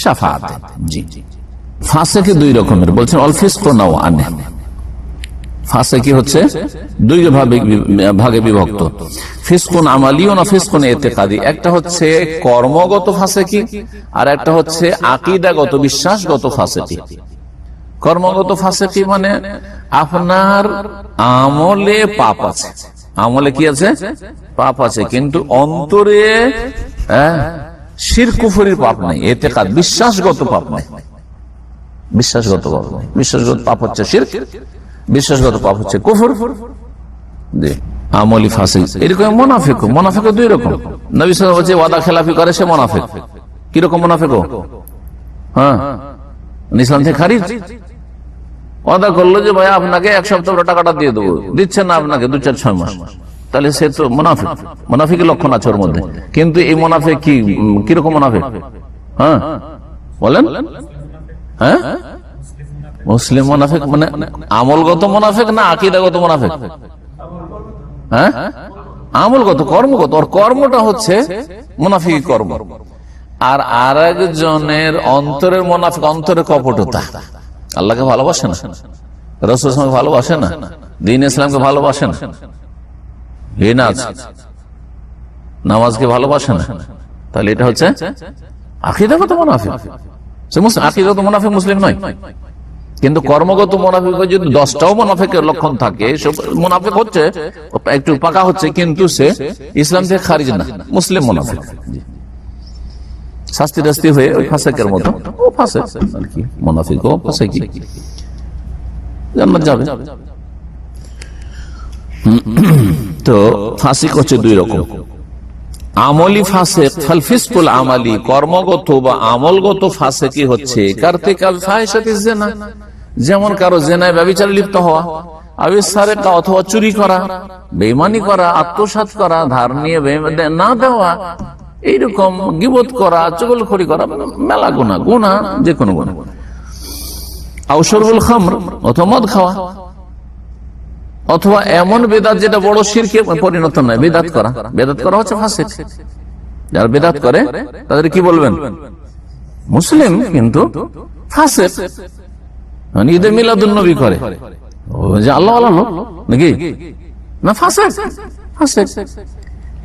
Speaker 1: শাফাআতে। জি, ফাসেক দুই রকমের বলছেন, অল ফিসক ওয়া নাওআন। ফাসেকি হচ্ছে দুই ভাগে বিভক্ত, ফিসকুন আমালি ও ফিসকুন ইতিকাদি। একটা হচ্ছে কর্মগত ফাসেকি, আর একটা হচ্ছে আকীদাগত বিশ্বাসগত ফাসেকি। কর্মগত ফাসেকি মানে আপনার আমলে পাপ আছে, আমলে কি আছে? পাপ আছে, কিন্তু অন্তরে শিরক কুফরির পাপ নাই, ইতিকাদ বিশ্বাসগত পাপ নাই। বিশ্বাসগত পাপ নাই, বিশ্বাসগত পাপ হচ্ছে শিরক, বিশ্বাসগত পাপ হচ্ছে কুফর। আমলি ফাসিক। এরকম মুনাফিক, মুনাফিক দুই রকম। নবী সাল্লাল্লাহু আলাইহি ওয়াসাল্লাম বলেছে ওয়াদা খেলাফি করে সে মুনাফিক। কি রকম মুনাফিক? হ্যাঁ, ইসলাম থেকে খারিজ। ওয়াদা করলো যে ভাই আপনাকে এক সপ্তাহ টাকাটা দিয়ে দেবো, দিচ্ছে না আপনাকে 2-4-6 মাস, তাহলে সে তো মুনাফিক। মুনাফিকের লক্ষণ আছে ওর মধ্যে। কিন্তু এই মুনাফিক কি, কিরকম মুনাফিক? হ্যাঁ বলেন। হ্যাঁ, মুসলিম মুনাফিক মানে আমলগত মুনাফিক না আকীদাগত মুনাফিক? হ্যাঁ, আমলগত, কর্মগত। ওর কর্মটা হচ্ছে মুনাফিক কর্ম। আর আরেকজনের অন্তরের মুনাফিক, অন্তরের কপটতা। আল্লাহকে ভালোবাসে না, রাসূলকে ভালোবাসে না, দ্বীন ইসলামকে ভালোবাসে না, নামাজকে ভালোবাসে না, তাহলে এটা হচ্ছে আকীদাগত মুনাফিক। সে আকীদাগত মুনাফিক মুসলিম নয়। কিন্তু কর্মগত মুনাফিক যদি 10টাও মুনাফিকের লক্ষণ থাকে, মুনাফিক হচ্ছে একটু পাকা হচ্ছে, কিন্তু সে ইসলাম থেকে খারিজ না, মুসলিম মুনাফিক, শাস্তি টাস্তি হয়ে ওই ফাসেকের মতো, ও ফাসেক আর কি, মুনাফিক ও ফাসেকি, জান্নাত যাবে। তো ফাসিক হচ্ছে দুই রকম, আমলি ফাসেক, ফাল ফিসকুল আমালি, কর্মগত বা আমলগত ফাসেকি হচ্ছে কার্তিকাল ফাহিশাতি জিনা, যেমন কারো জেনায় ব্যভিচারে লিপ্ত হওয়া, আবিসারেকা অথবা চুরি করা, বেঈমানি করা, আত্মসাৎ করা, ধার নিয়ে না দেওয়া, এইরকম গীবত করা, চুগলখড়ি করা, মেলা গুনাহ, গুনাহ যে কোনো গুনাহ। আউশরবুল খামর, অথবা মদ খাওয়া, অথবা এমন বেদাত যেটা বড় শিরকে পরিণত নয়, বেদাত করা, বেদাত করা হচ্ছে ফাসিক। যারা বেদাত করে তাদের কি বলবেন? মুসলিম কিন্তু ফাসিক। মানে ঈদে মিলাদুন নবী করে, ও যে আল্লাহ আল্লাহ নাকি না, ফাসিক, ফাসিক।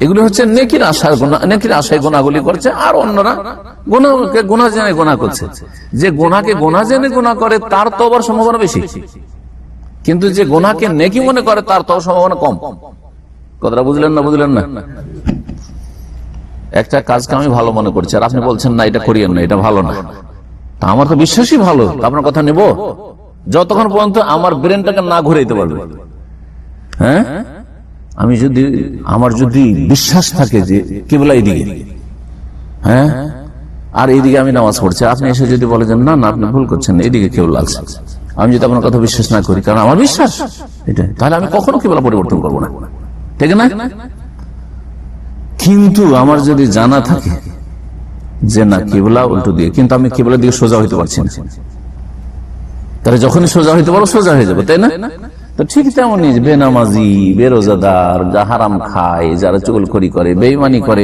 Speaker 1: এগুলি হচ্ছে নেকির আশায় গুনাহ, নেকির আশায় গুনাহগুলি করছে, আর অন্যরা গুনাহকে গুনাহ জেনে গুনাহ করছে। যে গুনাহকে গুনাহ জেনে গুনাহ করে তার তওবার সম্ভাবনা বেশি, কিন্তু যে গুনাহকে নেকি মনে করে তার তওবার সম্ভাবনা কম। কথাটা বুঝলেন না? বুঝলেন না? একটা কাজকে আমি ভালো মনে করছি আর আপনি বলছেন না এটা করিয়েন না, এটা ভালো না, তা আমার তো বিশ্বাসই ভালো, আপনার কথা নেব যতক্ষণ পর্যন্ত আমার ব্রেনটাকে না ঘুরে দিতে পারবে। হ্যাঁ, আমি যদি, আমার যদি বিশ্বাস থাকে যে কিবলা এইদিকে, হ্যাঁ, আর এইদিকে আমি নামাজ পড়ছি, আপনি এসে যদি বলে যে না না আপনি ভুল করছেন, এইদিকে কিবলা আছে, আমি যদি আপনার কথা বিশ্বাস না করি, কারণ আমার বিশ্বাস এটা, তাহলে আমি কখনো কিবলা পরিবর্তন করবো না, ঠিক না? কিন্তু আমার যদি জানা থাকে যে না কিবলা উল্টো দিয়ে, কিন্তু আমি কিবলা দিকে সোজা হইতে পারছি না, তাহলে যখনই সোজা হইতে পারবো সোজা হয়ে যাবো, তাই না? তো ঠিক তেমনই বেনামাজি, বেরোজাদার, যা হারাম খায়, যারা চুগলখড়ি করে, বেঈমানি করে,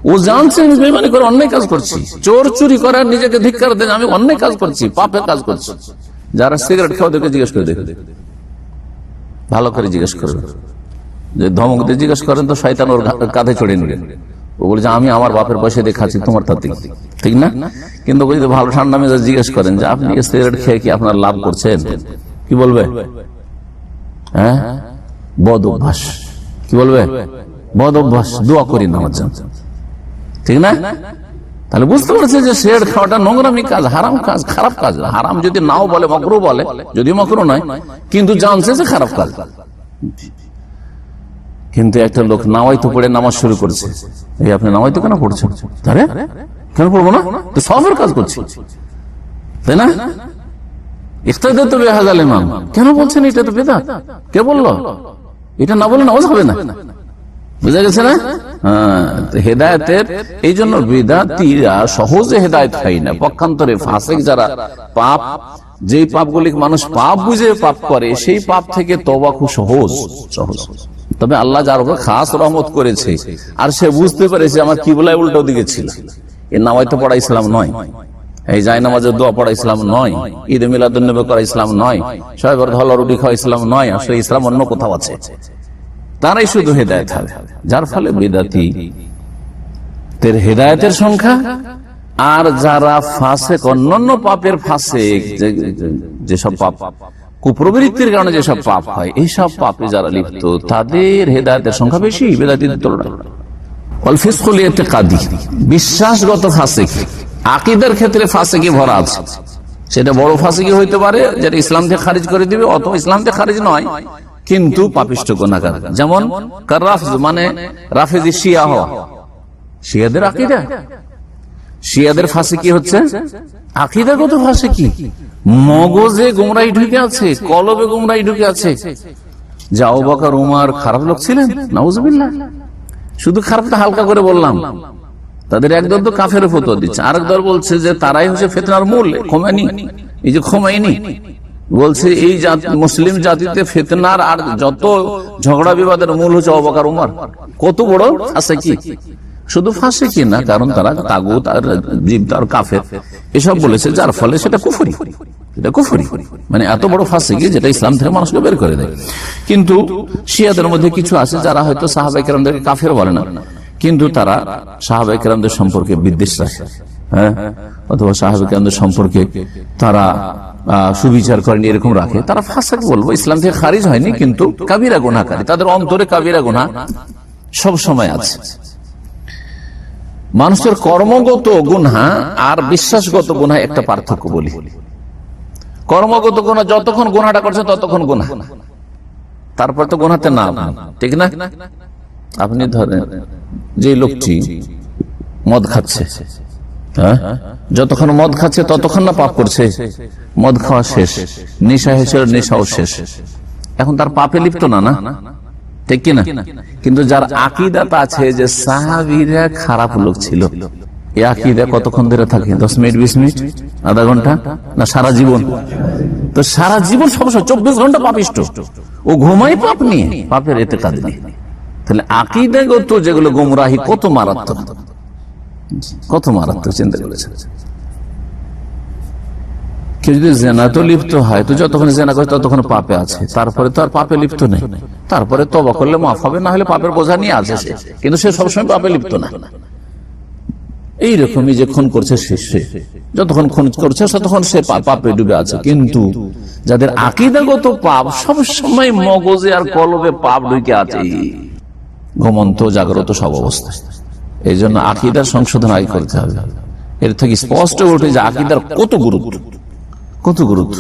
Speaker 1: ও জানছে আমি বেঈমানি করে অন্যায় কাজ করছি, চোর চুরি করে নিজেকে ধিক্কার দেন আমি অন্যায় কাজ করছি, পাপের কাজ করছি। যারা সিগারেট খাওয়া দেখে জিজ্ঞেস করে, দেখে ভালো করে জিজ্ঞেস করবে, যে ধমক দিয়ে জিজ্ঞেস করেন তো শয়তান ওর কাঁধে চড়ে নিলেন, ও বলছে আমি আমার বাপের পয়সা দিয়ে খাচ্ছি, তোমার তাতে, ঠিক না? কিন্তু যদি ভালো ঠান্ডা মেজাজ জিজ্ঞেস করেন যে আপনি সিগারেট খেয়ে কি আপনার লাভ করছেন, কি বলবে? হ্যাঁ, বদ অভ্যাস। কি বলবে? বদ অভ্যাস, দোয়া করি না আমার জন্য, ঠিক না? তাহলে বুঝতে পারছে যে সিগারেট খাওয়াটা নোংরামি কাজ, হারাম কাজ, খারাপ কাজ। হারাম যদি নাও বলে, মকরু বলে, যদি মকরু নয়, কিন্তু জানছে যে খারাপ কাজ। কিন্তু একটা লোক নাওয়াইতো পড়ে নামাজ শুরু করছে, এই আপনি নাওয়াইতো কেন পড়ছেন? আরে কেন পড়বো না, তো সবের কাজ করছি, তাই না? ইখতিদাত বিহাযাল ইমাম, কেন বলছেন এটা তো বিদআত? কে বললো? এটা না বলে নামাজ হবে না, বুঝা গেছে না? হেদায়েতের এই জন্য বিদআতীরা সহজে হেদায়েত হয় না, পক্ষান্তরে ফাসিক যারা পাপ, যেই পাপগুলি মানুষ পাপ বুঝে পাপ করে, সেই পাপ থেকে তওবা খুব সহজ সহজ। তবে আল্লাহ যার উপর খাস রহমত করেছে আর সে বুঝতে পেরেছে আমার কিবলায় উল্টো দিকে ছিল, এ নামাইতে পড়া ইসলাম নয়, এই যায় নামাজের দোয়া পড়া ইসলাম নয়, ঈদে মিলাদুন নবী করা ইসলাম নয়, সবার ধলা রুটি খাওয়া ইসলাম নয়, আসলে ইসলাম অন্য কোথাও আছে, তারাই শুধু হেদায়েত হবে। যার ফলে বিদআতীদের হেদায়েতের সংখ্যা, আর যারা ফাসিক, অন্যান্য পাপের ফাসিক, যেসব পাপ কুপ্রবৃত্তির কারণে যেসব পাপ হয়, এইসব পাপে যারা লিপ্ত তাদের হেদায়েতের সংখ্যা বেশি বিদআতীদের তুলনায়। ওয়াল ফিসকুল ইতিকাদি, বিশ্বাসগত ফাসিক, আকীদার ক্ষেত্রে ফাসিকি ভরা আছে, সেটা বড় ফাসিকি হইতে পারে যেটা ইসলাম থেকে খারিজ করে দিবে, অথবা ইসলাম থেকে খারিজ নয় কিন্তু পাপিষ্ঠ গুনাহগার, যেমন কাররাফজ মানে রাফেজি শিয়া হওয়া, শিয়াদের আকীদা, শিয়াদের ফাসিকি হচ্ছে আকীদাগত ফাসিকি, মগজে গোমরাহি ঢুকে আছে, কলবে গোমরাহি ঢুকে আছে। যে আবু বকর উমর খারাপ লোক ছিলেন, নাউজুবিল্লাহ, শুধু খারাপটা হালকা করে বললাম, তাদের একদল তো কাফের ফতোয়া দিচ্ছে, আরেক দল বলছে যে তারাই হচ্ছে ফিতনার মূল। খোমেনি, এই যে খোমেনি বলছে এই মুসলিম জাতিতে ফিতনার আর যত ঝগড়া বিবাদের মূল হচ্ছে আবু বকর উমর। কত বড় ফাসিকি! শুধু ফাসিকি না, কারণ তারা তাগুত আর জিবত আর কাফের এসব বলেছে, যার ফলে সেটা কুফরি, এটা কুফরি, মানে এত বড় ফাসিকি যেটা ইসলাম থেকে মানুষকে বের করে দেয়। কিন্তু শিয়াদের মধ্যে কিছু আছে যারা হয়তো সাহাবায়ে কেরামদেরকে কাফের বলে না, কিন্তু তারা সাহাবায়ে কেরামদের সম্পর্কে বিদ্বেষ রাখে, হ্যাঁ, অথবা সাহাবায়ে কেরামদের সম্পর্কে তারা সুবিচার করেনি, এরকম রাখে, তারা ফাসেক বলবো, ইসলাম থেকে খারিজ হয়নি কিন্তু কাবিরা গুনাহকারী, তাদের অন্তরে কাবিরা গুনাহ সব সময় আছে। মানুষের কর্মগত গুনাহ আর বিশ্বাসগত গুনাহ একটা পার্থক্য বলি। কর্মগত গুনাহ যতক্ষণ গুনাহটা করছে ততক্ষণ গুনাহ, তারপর তো গুনাহতে না, ঠিক না? আপনি ধরেন যে লোকটি মদ খাচ্ছে, হ্যাঁ, যতক্ষণ মদ খাচ্ছে ততক্ষণ না পাপ করছে, মদ খাওয়া শেষ, নেশা হয়েছিল, নেশাও শেষ, এখন তার পাপে লিপ্ত না, না ঠিক কিনা? কিন্তু যার আকীদাটা আছে যে সাহাবীরা খারাপ লোক ছিল, এই আকীদা কতক্ষণ ধরে থাকে? 10 মিনিট, 20 মিনিট, আধা ঘন্টা, না সারা জীবন? তো সারা জীবন সবসময় 24 ঘন্টা পাপিষ্ট, ও ঘুমাই পাপ নিয়ে, পাপের এতেকাদ নিয়ে। তাহলে আকীদাগত যেগুলো গোমরাহি কত মারাত্মক, কত মারাত্মক, চিন্তা করেছেন? কেউ যদি জেনাতে লিপ্ত হয় তো যতক্ষণ জেনা করে ততক্ষণ পাপে আছে, তারপরে তো আর পাপে লিপ্ত নেই, তারপরে তওবা করলে মাফ হবে, না হলে পাপের বোঝা নিয়ে আছে সে, কিন্তু সে সবসময় পাপে লিপ্ত না। এইরকমই যে খুন করছে সে যতক্ষণ খুন করছে ততক্ষণ সে পাপে ডুবে আছে। কিন্তু যাদের আকীদাগত পাপ সব সময় মগজে আর কলবে পাপ ঢুকে আছে, ঘুমন্ত জাগ্রত সব অবস্থায়, এই জন্য আকীদার সংশোধন আগে করতে হবে। এর থেকে স্পষ্ট ওঠে যে আকীদার কত গুরুত্ব, কত গুরুত্ব।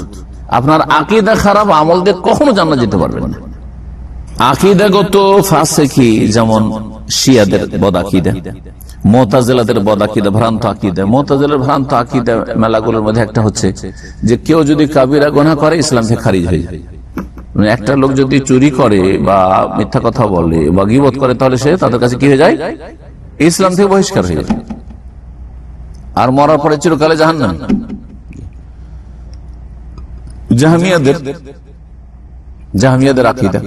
Speaker 1: আপনার আকীদা খারাপ, আমল দিয়ে কখনো জান্নাত যেতে পারবেন না। আকীদাগত ফাসেকি, যেমন শিয়াদের বদাকিদা, মুতাজিলাদের বদাকিদা, ভ্রান্ত আকীদা। মুতাজিলার ভ্রান্ত আকীদা মেলাগুলোর মধ্যে একটা হচ্ছে যে কেউ যদি কাবিরা গুনাহ করে ইসলাম থেকে খারিজ হয়ে যায়। একটা লোক যদি চুরি করে বা মিথ্যা কথা বলে বা গীবত করে তাহলে সে তাদের কাছে কি হয়ে যায়? ইসলাম থেকে বহিষ্কার হয়ে যায়, আর মরার পরে চিরকালে জাহান্নাম। জাহমিয়াদের আকীদা,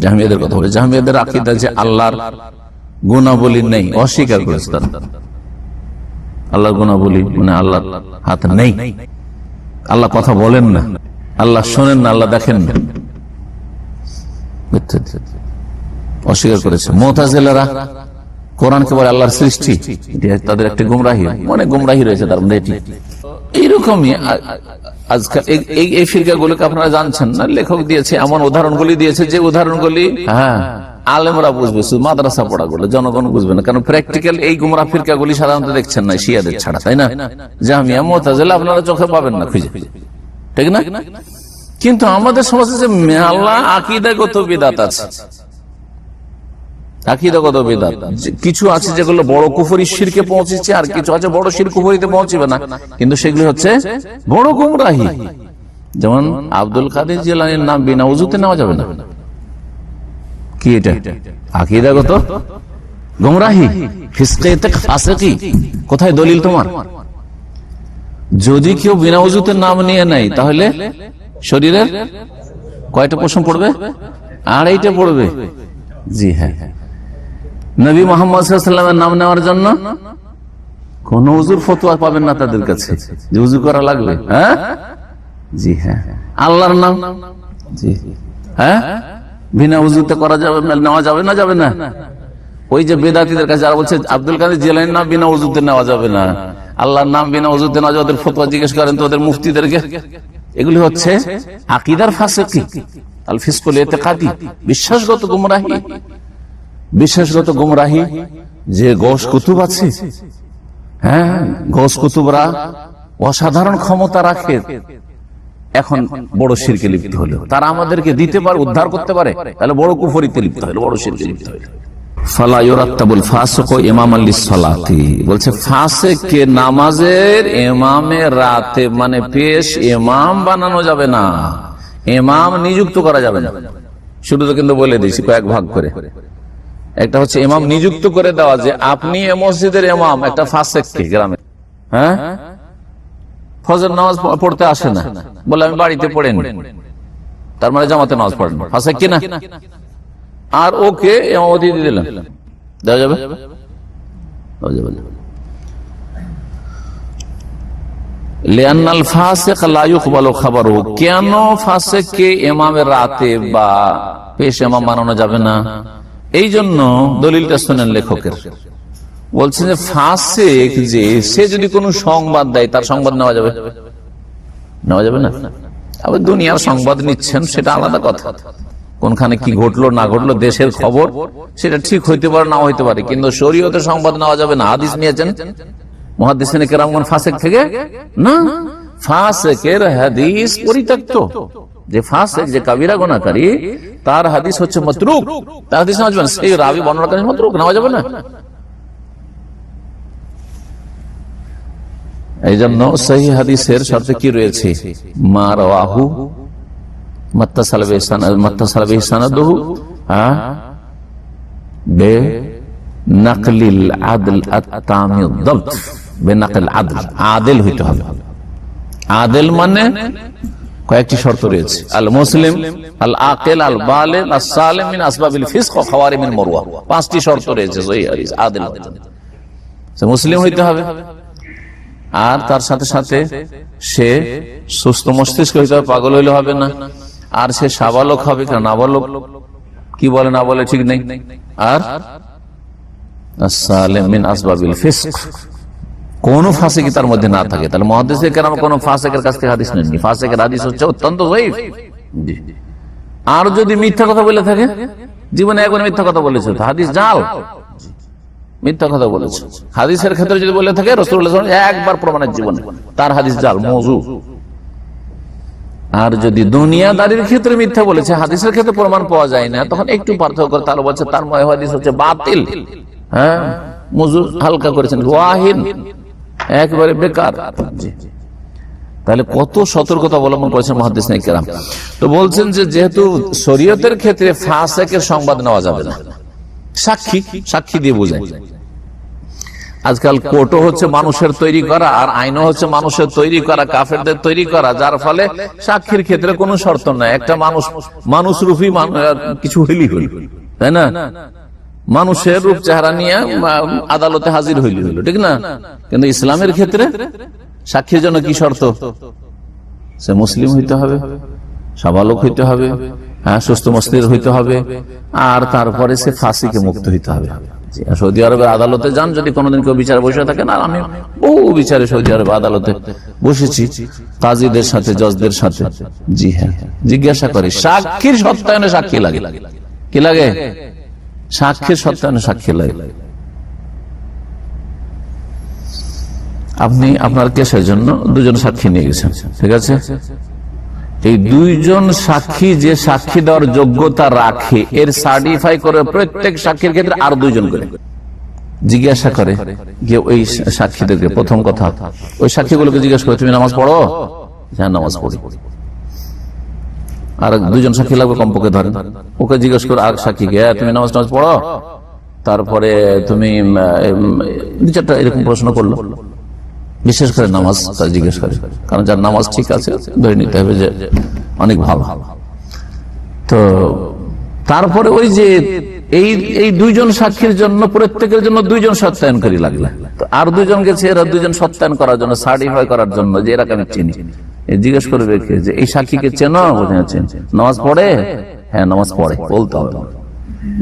Speaker 1: জাহমিয়াদের কথা বলে, জাহমিয়াদের আকীদা যে আল্লাহর গুণাবলী নেই, অস্বীকার করেছে তারা। আল্লাহর গুণাবলী মানে আল্লাহর হাত নেই, আল্লাহ কথা বলেন না, আল্লাহ শোনেন না, আল্লাহ দেখেন না, অস্বীকার করেছে। মুতাজিলারা কোরআনকে বলে আল্লাহর সৃষ্টি, তাদের একটা গুমরাহি, অনেক গুমরাহি রয়েছে তার মধ্যে। এটি এইরকমই আজকাল এই ফিরকাগুলোকে আপনারা জানছেন না, লেখক দিয়েছে এমন উদাহরণগুলি দিয়েছে যে উদাহরণগুলি হ্যাঁ আলেমরা বুঝবে, শুধু মাদ্রাসা পড়া করলে জনগণ বুঝবে না, কারণ প্র্যাকটিক্যাল এই গুমরা ফিরকাগুলি সাধারণত দেখছেন না শিয়াদের ছাড়া, তাই না? জাহমিয়া, মুতাজিলা আপনারা চোখে পাবেন না খুঁজে, ঠিক না? কিন্তু আমাদের সমাজে যে মেলা আকীদাগত বিদআত আছে, আকীদাগত বিদআত কিছু আছে যেগুলো বড় কুফরি শিরকে পৌঁছেছে, আর কিছু আছে বড় শিরক কুফরিতে পৌঁছবে না, কিন্তু সেগুলো হচ্ছে বড় গুমরাহি। যেমন আব্দুল কাদের জিলানীর নাম বিনা ওযুতে নেওয়া যাবে না, কি এটা? আকীদাগত গুমরাহি, ফিসকে ফাসিকি। কোথায় দলিল তোমার? যদি কেউ বিনা ওযুতে নাম নিয়ে নেয় তাহলে শরীরের কয়টা পশম পড়বে? 2.5টা পড়বে। জি হ্যাঁ, নবী মুহাম্মদ সাল্লাল্লাহু আলাইহি ওয়াসাল্লামের নাম নেওয়ার জন্য কোন ওযুর ফতোয়া পাবেন না তাদের কাছে যে ওযু করা লাগবে। হ্যাঁ, জি হ্যাঁ, আল্লাহর নাম, জি হ্যাঁ, বিনা ওযুতে করা যাবে না, নেওয়া যাবে না, যাবে না। ওই যে বেদাতীদের কাছে যারা বলছে আব্দুল কাদের জিলানীর নাম বিনা ওযুতে নেওয়া যাবে না, আল্লাহর নাম বিনা ওযুতে নেওয়া যাবে, ওদের ফতোয়া জিজ্ঞেস করেন তো ওদের মুফতিদেরকে। এগুলি হচ্ছে আকীদার ফাসিকি, আল ফিসকুল ইতিকাদি, বিশ্বাসগত গুমরাহি। বিশ্বাসগত গুমরাহি যে গৌস কুতুব আছে, হ্যাঁ, গৌস কুতুবরা অসাধারণ ক্ষমতা রাখে, এখন বড় শিরকে লিপ্ত হলো, তারা আমাদেরকে দিতে পারে, উদ্ধার করতে পারে, তাহলে বড় কুফরিতে লিপ্ত হলো, বড় শিরকে লিপ্ত হলো। ফালা ইউরাত্তাবুল ফাসিকু ইমামান লিসসালাতি, বলছে ফাসিককে নামাজের ইমামে রাতে মানে পেশ ইমাম বানানো যাবে না, ইমাম নিযুক্ত করা যাবে না। শুরুতে কিন্তু বলে দিয়েছি কয়েক ভাগ করে। একটা হচ্ছে ইমাম নিযুক্ত করে দেওয়া, যে আপনি মসজিদের ইমাম একটা ফাসিককে গ্রামে, হ্যাঁ, ফজর নামাজ পড়তে আসে না, বলে আমি বাড়িতে পড়েন, তার মানে জামাতে নামাজ পড়েন, ফাসিক কিনা, আর ওকে ইমামতি দিয়ে দিলেন, দেওয়া যাবে? লিআন্নাল ফাসিক লা ইউকবালু খাবারুহু, কেন ফাসিককে ইমামের রাতে বা পেশ ইমাম বানানো যাবে না? এই জন্য দলিলটা শুনেন লেখকের, বলছেন যে ফাসিক যে সে যদি কোনো সংবাদ দেয় তার সংবাদ নেওয়া যাবে, নেওয়া যাবে না। আবার দুনিয়ার সংবাদ নিচ্ছেন সেটা আলাদা কথা, কোনখানে কি ঘটলো না ঘটলো দেশের খবর সেটা ঠিক হইতে পারে না হইতে পারে, কিন্তু শরীয়তের সংবাদ নেওয়া যাবে না। হাদিস নিয়েছেন মুহাদ্দিসিনে কেরামগণ ফাসেক থেকে না, ফাসেকের হাদিস পরিত্যক্ত, যে ফাসেক যে কাবিরা গুনাহকারী তার হাদিস হচ্ছে মাতরুক, তার হাদিস নেওয়া যাবে না। সেই রাবি বর্ণনাকারী মাতরুক, নেওয়া যাবে না। এই জন্য সহিহ হাদিসের শর্তে কি রয়েছে, মা রাওয়াহু মাত্তাসাল বিহি সানাদুহু বিনাকলিল আদল আত-তামিদ দাবত, বিনাকল আদল, আদিল হইতে হবে। আদিল মানে কয়েকটি শর্ত রয়েছে, আল মুসলিম আল আকিল আল বালিগ আস সালিম মিন আসবাবিল ফিসক ওয়া খাওয়ারিমিল মুরওয়া, পাঁচটি শর্ত রয়েছে সহিহ হাদিস আদিল হইতে হবে। সে মুসলিম হইতে হবে, আর তার সাথে সাথে সে সুস্থ মস্তিষ্ক হইতে হবে, পাগল হইলে হবে না, আর সে সাবালক হবে, কারণ নাবালক কি বলে না বলে ঠিক নেই, আর সালিম মিন আসবাবিল ফিসক, কোন ফাসিকি তার মধ্যে না থাকে। তাহলে মুহাদ্দিসে কেরাম কোন ফাসিকের কাছ থেকে হাদিস নেননি, ফাসিকের হাদিস হচ্ছে অত্যন্ত যায়ীফ। আর যদি মিথ্যা কথা বলে থাকে, জীবনে একবার মিথ্যা কথা বলেছে তো হাদিস জাল, মিথ্যা কথা বলেছে। হাদিসের ক্ষেত্রে যদি বলে থাকে রাসূলুল্লাহ সাল্লাল্লাহু আলাইহি ওয়াসাল্লাম একবার প্রমাণের জীবনে, তার হাদিস জাল, মওযু। আর যদি দুনিয়াদারির ক্ষেত্রে মিথ্যা বলেছে, হাদিসের ক্ষেত্রে প্রমাণ পাওয়া যায় না, তখন একটু পার্থক্য করে, তার বলছে তার হাদিস হচ্ছে বাতিল, হ্যাঁ মওযু হালকা করেছেন, ওয়াহিন একেবারে বেকার। তাহলে কত সতর্কতা অবলম্বন করেছেন মুহাদ্দিসিনে কেরাম। তো বলছেন যে যেহেতু শরীয়তের ক্ষেত্রে ফাসিকের সংবাদ নেওয়া যাবে না, সাক্ষী দিয়ে বোঝায়। আজকাল কোর্টও হচ্ছে মানুষের তৈরি করা, আর আইনও হচ্ছে মানুষের তৈরি করা, কাফেরদের তৈরি করা, যার ফলে সাক্ষীর ক্ষেত্রে কোনো শর্ত নাই। একটা মানুষ রূপী কিছু হইলি হইল, তাই না, মানুষের রূপ চেহারা নিয়ে আদালতে হাজির হইল, ঠিক না। কিন্তু ইসলামের ক্ষেত্রে সাক্ষীর জন্য কি শর্ত, সে মুসলিম হইতে হবে, সাবালক হইতে হবে, হ্যাঁ সুস্থ মস্তিষ্ক হইতে হবে, আর তারপরে সে ফাঁসিকে মুক্ত হইতে হবে। সৌদি আরবের আদালতে যান, যদি কোনোদিন কেউ বিচারে বসে থাকেন, আর আমি বহু বিচারে সৌদি আরব আদালতে বসেছি কাজীদের সাথে, জজদের সাথে, জি হ্যাঁ, জিজ্ঞাসা করে সাক্ষীর সত্যায়নে সাক্ষী লাগে, কি লাগে, সাক্ষীর সত্যায়নে সাক্ষী লাগে। আপনি আপনার কেসের জন্য দুজন সাক্ষী নিয়ে গেছেন, ঠিক আছে, এই দুইজন সাক্ষী যে সাক্ষী দেওয়ার যোগ্যতা রাখে, এর সার্টিফাই করে প্রত্যেক সাক্ষীর ক্ষেত্রে আর দুইজন করে জিজ্ঞাসা করে যে ওই সাক্ষীদেরকে, প্রথম কথা ওই সাক্ষীগুলোকে জিজ্ঞাসা করে তুমি নামাজ পড়ো, হ্যাঁ নামাজ পড়ি। আর দুইজন সাক্ষী লাগবে কমপক্ষে, ধরেন ওকে জিজ্ঞেস করে আর সাক্ষীকে তুমি নামাজ পড়ো, তারপরে তুমি দু চারটা এরকম প্রশ্ন করলো, বিশেষ করে নামাজ জিজ্ঞেস করে, কারণ যার নামাজ ঠিক আছে ধরে নিতে হবে যে অনেক ভালো। তো তারপরে ওই যে এই দুইজন সাক্ষীর জন্য প্রত্যেকের জন্য দুইজন সত্যায়নকারী লাগবে, তো আর দুইজন গেছে, এরা দুইজন সত্যায়ন করার জন্য, সার্টিফাই করার জন্য যে এরা আমি চিনি, জিজ্ঞেস করবে যে এই সাক্ষীকে চেনো, নামাজ পড়ে, হ্যাঁ নামাজ পড়ে বলতে হবে।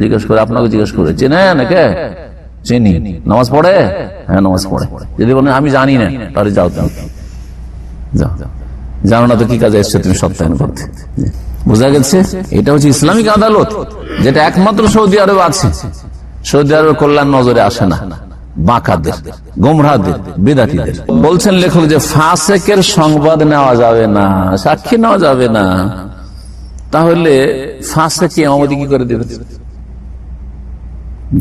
Speaker 1: জিজ্ঞেস করে আপনাকে জিজ্ঞেস করে চেনেন একে, চিনি, নামাজ পড়ে, হ্যাঁ নামাজ পড়ে। যদি বলেন আমি জানি না, তাহলে যাও, জানো না তো কি কাজে এসছো তুমি সত্যায়ন করতে। বোঝা গেছে, এটা হচ্ছে ইসলামিক আদালত, যেটা একমাত্র সৌদি আরবে আছে। সৌদি আরবের কল্যাণ নজরে আসে না বাঁকাদের, গোমরাহদের, বিদাতীদের। বলছেন লেখক যে ফাসেকের সংবাদ নেওয়া যাবে না, সাক্ষী নেওয়া যাবে না। তাহলে ফাসেক ইমামতি কি করে দেবে?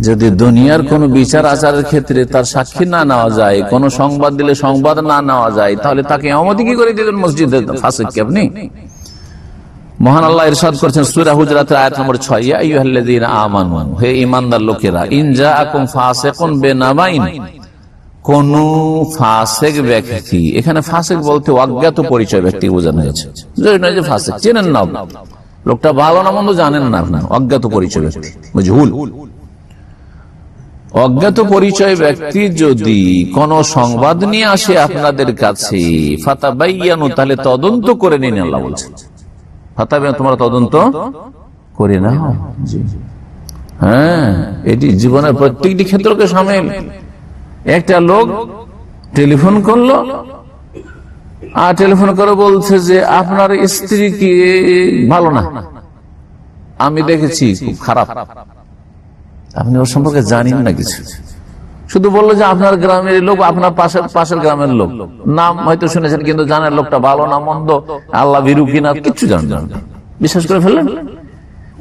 Speaker 1: যদি দুনিয়ার কোন বিচার আচারের ক্ষেত্রে তার সাক্ষী না নেওয়া যায়, কোন সংবাদ দিলে সংবাদ না নেওয়া যায়, তাহলে তাকে ইমামতি কি করে দিবেন মসজিদে ফাসেককে আপনি? মহান আল্লাহ ইরশাদ করেছেন সূরা হুজরাতের আয়াত নম্বর 6, ইয়া আইয়ুহাল্লাযীনা আমানু, হে ঈমানদার লোকেরা, ইন জাআকুম ফাসিকুন বিনাবাইন, কোন ফাসিক ব্যক্তি, এখানে ফাসিক বলতে অজ্ঞাত পরিচয় ব্যক্তি বোঝানো হয়েছে, যে ফাসিক চেনেন না, লোকটা ভালো না মন্দ জানেন না, আপনার অজ্ঞাত পরিচয় ব্যক্তি, মজহুল। অজ্ঞাত পরিচয় ব্যক্তি যদি কোন সংবাদ নিয়ে আসে আপনাদের কাছে, ফাতাবাইয়ানু, তাহলে তদন্ত করে নিন। আল্লাহ বলছেন ফাতাবাইয়ানু, তোমরা তদন্ত করে নাও। হ্যাঁ, এটি জীবনের প্রত্যেকটি ক্ষেত্রকে সামিল। একটা লোক টেলিফোন করলো, আর টেলিফোন করে বলছে যে আপনার স্ত্রী কি ভালো না, আমি দেখেছি খুব খারাপ। আপনি ওর সম্পর্কে জানেন না কিছু, শুধু বললো যে আপনার গ্রামের লোক, আপনার পাশের গ্রামের লোক, নাম হয়তো শুনেছেন কিন্তু জানেন লোকটা ভালো না মন্দ, আল্লাহ ভীরু কিনা কিচ্ছু জানেন না, বিশ্বাস করে ফেললেন।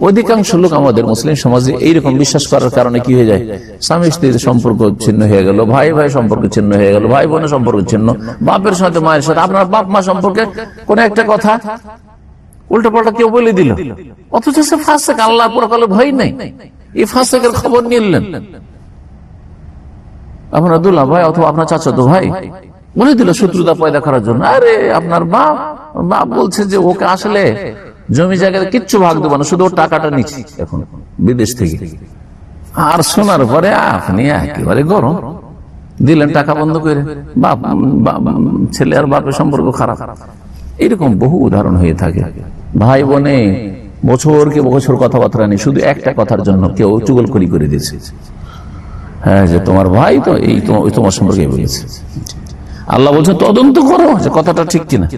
Speaker 1: অধিকাংশ লোক আমাদের মুসলিম সমাজে এইরকম বিশ্বাস করার কারণে কি হয়ে যায়, স্বামী স্ত্রীর সম্পর্ক ছিন্ন হয়ে গেল, ভাই ভাই সম্পর্ক ছিন্ন হয়ে গেল, ভাই বোনের সম্পর্ক ছিন্ন, বাপের সাথে মায়ের সাথে, আপনার বাপ মা সম্পর্কে কোন একটা কথা উল্টো পাল্টা কেউ বলে দিল, অথচ সে ফাসেক, আল্লাহ পরকালে ভয় নেই, এই ফাসেকের খবর নিলেন আপনার দুলা ভাই অথবা আপনার চাচাতো ভাই বলে দিল শত্রুতা পয়দা করার জন্য। আরে আপনার বাপ বলছে যে ওকে আসলে জমি জায়গায় কিচ্ছু ভাগ দেবো না, শুধু ওর টাকাটা নিচ্ছি এখন বিদেশ থেকে। আর শোনার পরে আপনি একেবারে গরম দিলেন টাকা বন্ধ করে, ছেলে আর বাপের সম্পর্ক খারাপ। এরকম বহু উদাহরণ হয়ে থাকে। ভাই বোনে বছরকে বছর কথাবার্তা নেই, শুধু একটা কথার জন্য কেউ চুগলখড়ি করে দিয়েছে, হ্যাঁ যে তোমার ভাই তো এই তোমার সম্পর্কে বলেছে। আল্লাহ বলছেন তদন্ত করো যে কথাটা ঠিক কিনা,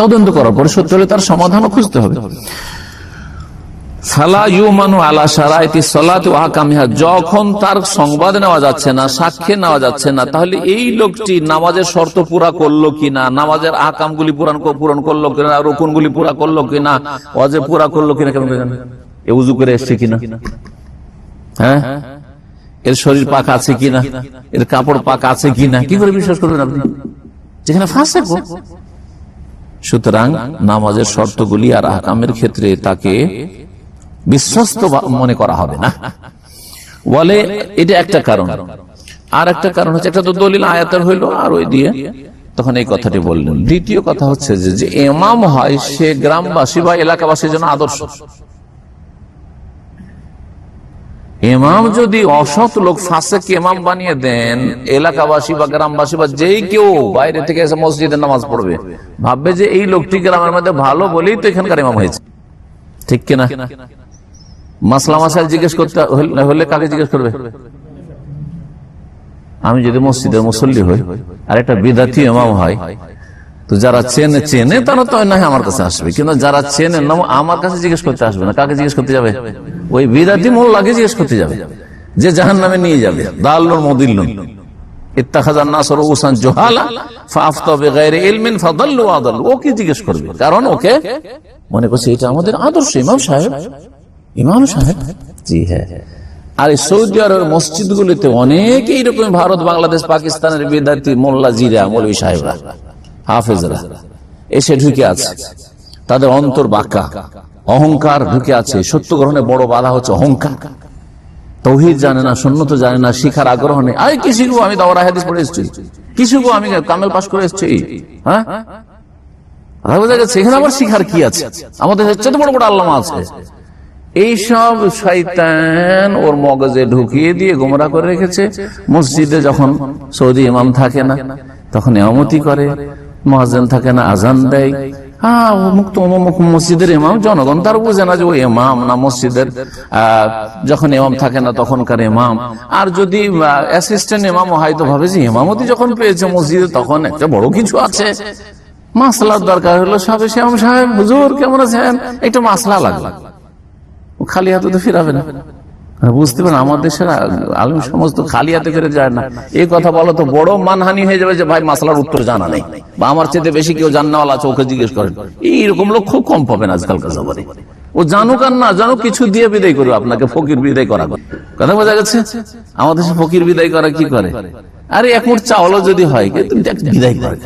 Speaker 1: তদন্ত করার পরে সত্য হলে তার সমাধানও খুঁজতে হবে। যখন তার সংবাদ নেওয়া যাচ্ছে না, সাক্ষ্য নেওয়া যাচ্ছে না, তাহলে এই লোকটি নামাজের শর্ত পুরা করলো কিনা, নামাজের আহকাম গুলি পূরণ করলো কিনা, রুকুন গুলি পুরা করলো কিনা, ওয়াজিব পুরা করলো কিনা, কেমন উযু করে এসছে কিনা, হ্যাঁ এর শরীর পাক আছে কিনা, এর কাপড় পাক আছে কিনা, কি করে বিশ্বাস করবেন আপনি যেখানে ফাসেক? সুতরাং নামাজের শর্তগুলি আর আহকামের ক্ষেত্রে তাকে বিশ্বস্ত মনে করা হবে না বলে, এটা একটা কারণ। আর একটা কারণ হচ্ছে, একটা তো দলিল আয়াতের হইলো, আর ওই দিয়ে তখন এই কথাটি বললেন। দ্বিতীয় কথা হচ্ছে যে ইমাম হয় সে গ্রামবাসী বা এলাকাবাসীর জন্য আদর্শ। ইমাম যদি অসৎ লোক ফাসেক ইমাম বানিয়ে দেন, এলাকাবাসী বা গ্রামবাসী বা যেই কেউ বাইরে থেকে এসে মসজিদে নামাজ পড়বে ভাববে যে এই লোকটি গ্রামের মধ্যে ভালো বলেই তো এখানকার ইমাম হয়েছে, ঠিক কিনা? মাসলা মাসাইল জিজ্ঞেস করতে হলে কাকে জিজ্ঞেস করবে? আমি যদি মসজিদের মুসল্লি হই আর একটা বিদাতি ইমাম হয়, তো যারা চেনে তারা তো না আমার কাছে আসবে, কিন্তু যারা চেনে না আমার কাছে জিজ্ঞেস করতে আসবে না। কাকে জিজ্ঞেস করতে যাবে? ওই বিদাতি মোল্লাকে জিজ্ঞেস করতে যাবে, যে জাহান্নামে নিয়ে যাবে। দাল্লুল মুদিল্লুন ইত্তাখাযান নাস রুউসান জুহালা ফাআফতাউ বিগাইরি ইলমিন ফাদাল্লু ওয়া আদাল্লু। ওকে জিজ্ঞেস করবে, কারণ ওকে মনে করছে এটা আমাদের আদর্শ ইমাম সাহেব। ইমাম সাহেব, জি হ্যাঁ। আর সৌদি আরবের মসজিদগুলিতে অনেক এইরকম ভারত, বাংলাদেশ, পাকিস্তানের বিদাতি মোল্লা জিরা, মৌলভী সাহেবরা, হাফেজরা এসে ঢুকে আছে। তাদের অন্তর বাঁকা, অহংকার ঢুকে আছে। সত্য গ্রহণে বড় বাধা হচ্ছে অহংকার। তাওহীদ জানে না, সুন্নাত জানে না, শিখার আগ্রহ নেই। আরে কি শিখবো, আমি দাওরা হাদিস পড়ে এসেছি, কি শিখবো, আমি কামেল পাস করে এসেছি। হ্যাঁ, বোঝা গেছে এখানে আবার শিখার কি আছে? আমাদের হচ্ছে তো বড় বড় আল্লামা আছে। এইসব শয়তান ওর মগজে ঢুকিয়ে দিয়ে গোমরা করে রেখেছে। মসজিদে যখন সৌদি ইমাম থাকে না তখন ইমামতি করে, মুয়াজ্জিন থাকে না আজান দেয়। হ্যাঁ, মসজিদের ইমাম, জনগণ তার বুঝে না যে ও ইমাম না মসজিদের। যখন ইমাম থাকে না তখনকার ইমাম। আর যদি অ্যাসিস্ট্যান্ট ইমাম হয় তো ভাবে যে ইমামতি যখন পেয়েছে মসজিদে তখন একটা বড় কিছু আছে, মাসলার দরকার হলো। সবে ইমাম সাহেব, হুজুর কেমন আছেন, একটা মাসলা লাগলো, খালি হাতে তো ফিরাবে না। বুঝতে পারেন আমাদের দেশের আলেম সমাজ তো খালি হাতে ফিরে যায় না। এই কথা বলো তো বড় মানহানি হয়ে যাবে যে ভাই মাসলার উত্তর জানা নেই, বা আমার চেয়ে বেশি কেউ জানাওয়ালা আছে ওকে জিজ্ঞেস করেন। এইরকম লোক খুব কম পাবেন আজকালকার জমানায়। ও জানুক আর না জানুক কিছু দিয়ে বিদায় করবে আপনাকে, ফকির বিদায় করা। কথা বোঝা গেছে? আমাদের দেশে ফকির বিদায় করা কি করে? আরে এক মুঠ চাওয়ালো যদি হয় বিদায় করে,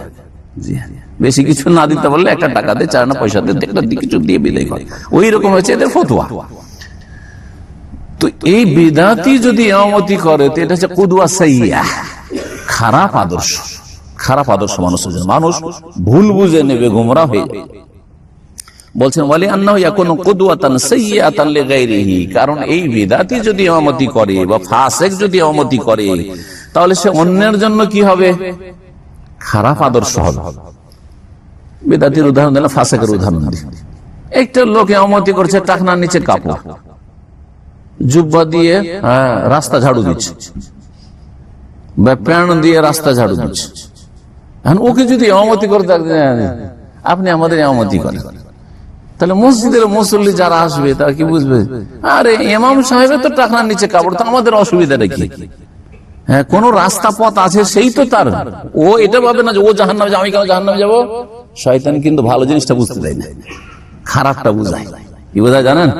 Speaker 1: বেশি কিছু না দিতে বললে একটা টাকা দিয়ে, চার না পয়সা দিয়ে কিছু দিয়ে বিদায় করে। ওই রকম হয়েছে এদের ফতোয়া। তো এই বিদাতি যদি ইমামতি করে তো এটা হচ্ছে কুদওয়া সাইয়্যিআহ, খারাপ আদর্শ। খারাপ আদর্শ মানুষের জন্য, মানুষ ভুল বুঝে নেবে, গোমরা হয়ে যাবে। বলছেন ওয়ালি আন্নাহু ইয়াকুনু কুদওয়াতান সাইয়্যিআতান লিগাইরিহি, কারণ এই বিদাতি যদি ইমামতি করে বা ফাসিক যদি ইমামতি করে তাহলে সে অন্যের জন্য কি হবে? খারাপ আদর্শ হবে। বিদাতির উদাহরণ দিলাম, ফাসিকের উদাহরণ দিলাম। একটা লোক ইমামতি করছে, টাকনার নিচে কাপড়, জুব্বা দিয়ে রাস্তা ঝাড়ু দিচ্ছে, বা প্যান দিয়ে রাস্তা ঝাড়ু দিচ্ছে, এখন ওকে যদি ইমামতি করতে আপনি আমাদের ইমামতি করেন, তাহলে মসজিদের মুসল্লি যারা আসবে তারা কি বুঝবে, আরে ইমাম সাহেবের তো টাকার নিচে কাপড়, তো আমাদের অসুবিধা কি? হ্যাঁ, কোন রাস্তা পথ আছে সেই তো তার, ও এটা ভাবে না যে ও জাহান্নামে যাবে, আমি কেন জাহান্নামে যাবো। শয়তান কিন্তু ভালো জিনিসটা বুঝতে দেয় না, খারাপটা বুঝায়। কি বোঝায় জানেন?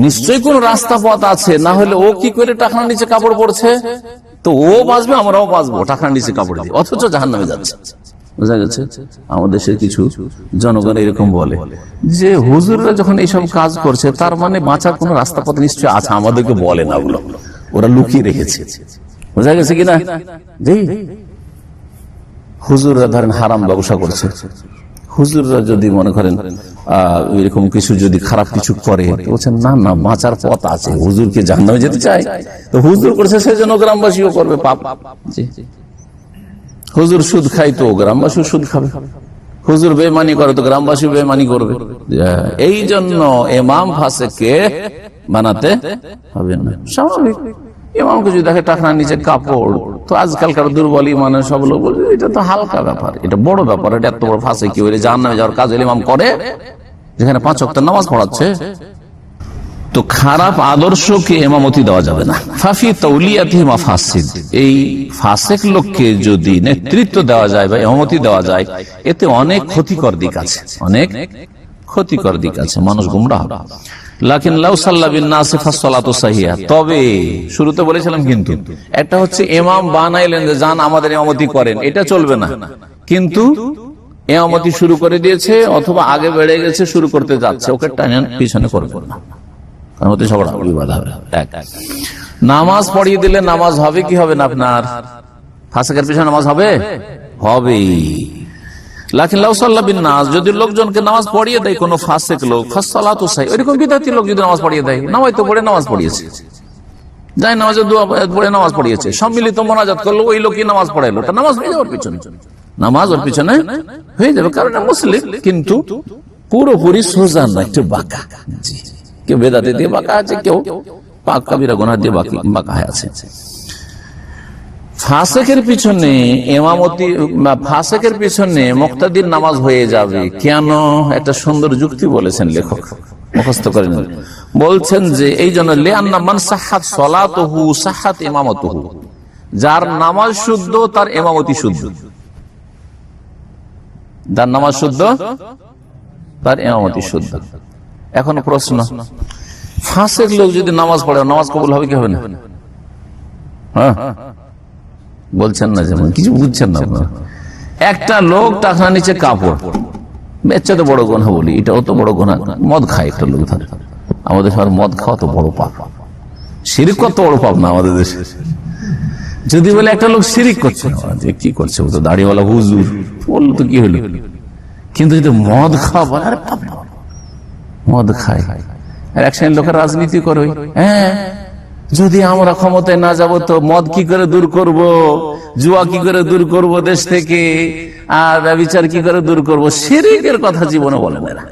Speaker 1: নিশ্চয়ই কোন রাস্তা পথ আছে, না হলে ও কি করে টাকার নিচে কাপড় পরছে, তো ও বাঁচবে আমরাও বাঁচবো টাকার নিচে কাপড় দিয়ে, অথচ জাহান্নামে যাচ্ছে। বোঝা গেছে? আমাদের দেশের কিছু জনগণ এরকম বলে যে হুজুররা যখন এইসব কাজ করছে তার মানে বাঁচার কোন রাস্তা পথ নিশ্চয় আছে, আমাদেরকে বলে না, ওগুলো ওরা লুকিয়ে রেখেছে। বোঝা গেছে কিনা? জি, হুজুররা ধরেন হারাম ব্যবসা করছে, হুজুররা যদি মনে করেন এরকম কিছু যদি খারাপ কিছু করে, বলছেন না না বাঁচার পথ আছে, হুজুরকে জাহান্নামে যেতে চায়, তো হুজুর করছে সেজন্য গ্রামবাসীও করবে পাপ। হুজুর সুদ খাই তো গ্রামবাসীও সুদ খাবে, হুজুর বেমানি করে তো গ্রামবাসী বেমানি করবে। এই জন্য ইমাম ফাসেককে বানাতে হবে না। স্বাভাবিক, ইমামকে যদি দেখে টাকনার নিচে কাপড়, তো আজকালকার দুর্বল ইমানে সব লোক বলবে এটা তো হালকা ব্যাপার, এটা বড় ব্যাপার, এটা এত বড় ফাঁসে কি হলে জাহান্নামে যাওয়ার কাজ ইমাম করে, যেখানে 5 ওয়াক্ত নামাজ পড়াচ্ছে। তো খারাপ আদর্শকে ইমামতি দেওয়া যাবে না। ফাফি তাওলিয়াতিহি মাফাসিদ, এই ফাসেক লোককে যদি নেতৃত্ব দেওয়া যায় বা ইমামতি দেওয়া যায়, এতে অনেক ক্ষতিকর দিক আছে, অনেক ক্ষতিকর দিক আছে, মানুষ গুমরাহ হবে। লাকিন লাউ সাল্লা বিন নাস ফাসসালাতু সাহিহা, তবে শুরুতে বলেছিলাম কিন্তু একটা হচ্ছে ইমাম বানাইলেন যে যান আমাদের ইমামতি করেন, এটা চলবে না। কিন্তু ইমামতি শুরু করে দিয়েছে অথবা আগে বেড়ে গেছে, শুরু করতে যাচ্ছে, ওকে টানেন পিছনে করবে না, কারণ ওতে ঝগড়া বিবাদ হবে। নামাজ পড়িয়ে দিলে নামাজ হবে কি হবে না? আপনার ফাসেকের পিছনে নামাজ হবে, হবেই। লাকিন লাউ সাল্লা বিন নাস, যদি লোকজনকে নামাজ পড়িয়ে দেয় কোন ফাসেক লোক, ফাসসালাতু সাহিহা, এরকম বিদআতি লোক যদি নামাজ পড়িয়ে দেয়, নামাজ তো পড়ে নামাজ পড়িয়েছে, যাই নামাজে দোয়া পড়ে নামাজ পড়িয়েছে, সম্মিলিত মোনাজাত করলো, ওই লোকই নামাজ পড়াইলো, ওটা নামাজ হয়ে যাবে পিছনে, নামাজ ওর পিছনে হয়ে যাবে, কারণ মুসলিম কিন্তু পুরোপুরি সোজা না, একটু বাঁকা। কেউ বেদাতে দিয়ে বাঁকা আছে, কেউ পাক কাবিরা গুনাহ দিয়ে বাঁকা আছে। ফাসেকের পিছনে ইমামতি, ফাসেকের পিছনে মুক্তাদির নামাজ হয়ে যাবে কেন? একটা সুন্দর যুক্তি বলেছেন লেখক, মুখস্থ করে নেন। বলছেন যে এই জন্য লিআন্না মান সাহহাত সালাতুহু সাহহাত ইমামাতুহু, যার নামাজ শুদ্ধ তার ইমামতি শুদ্ধ, যার নামাজ শুদ্ধ তার ইমামতি শুদ্ধ। এখন প্রশ্ন, ফাসেক লোক যদি নামাজ পড়ে, নামাজ কবুল হবে কি হবে না? হ্যাঁ, বলছেন না, যেমন কিছু বুঝছেন না আপনারা। একটা লোক টাকা নিচে কাপড়, বেচ্চা তো বড় গুনাহ বলি, এটাও তো বড় গুনাহ। মদ খায় একটা লোক, ধরে আমাদের সবার মদ খাওয়া তো বড় পাপ, শিরক কত বড় পাপ না আমাদের দেশে। যদি বলে একটা লোক শিরিক করছে, কি করছে, ও তো দাড়িওয়ালা হুজুর, বললো তো কি হলো। কিন্তু যদি মদ খাওয়া বলে, আরে মদ খায়, আর এক শ্রেণীর লোকের রাজনীতি করে। হ্যাঁ, যদি আমরা ক্ষমতায় না যাব তো মদ কি করে দূর করব, জুয়া কি করে দূর করব দেশ থেকে, আর ব্যভিচার কি করে দূর করব, শিরকের কথা জীবনে বলে না।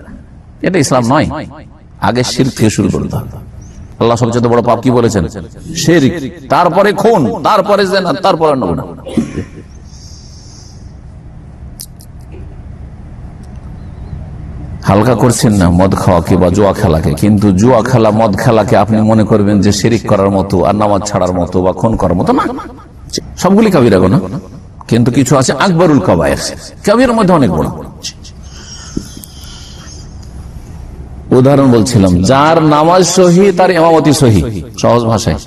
Speaker 1: এটা ইসলাম নয়, আগে শিরক থেকে শুরু করতে হবে। আল্লাহ সবচেয়ে বড় পাপ কি বলেছেন? শিরক, তারপরে খুন, তারপরে জিনা, তারপরে গুনাহ। হালকা করছেন না মদ খাওয়াকে বা জুয়া খেলাকে, কিন্তু জুয়া খেলা মদ খেলাকে আপনি মনে করবেন যে শিরিক করার মতো আর নামাজ ছাড়ার মতো বা খুন করার মতো না। সবগুলি কাবিরা গুনাহ, কিন্তু কিছু আছে আকবরুল কাবায়ের, কাবিরার মধ্যে অনেক বড়। উদাহরণ বলছিলাম, যার নামাজ সহি তার ইমামতি সহি। সহজ ভাষায়,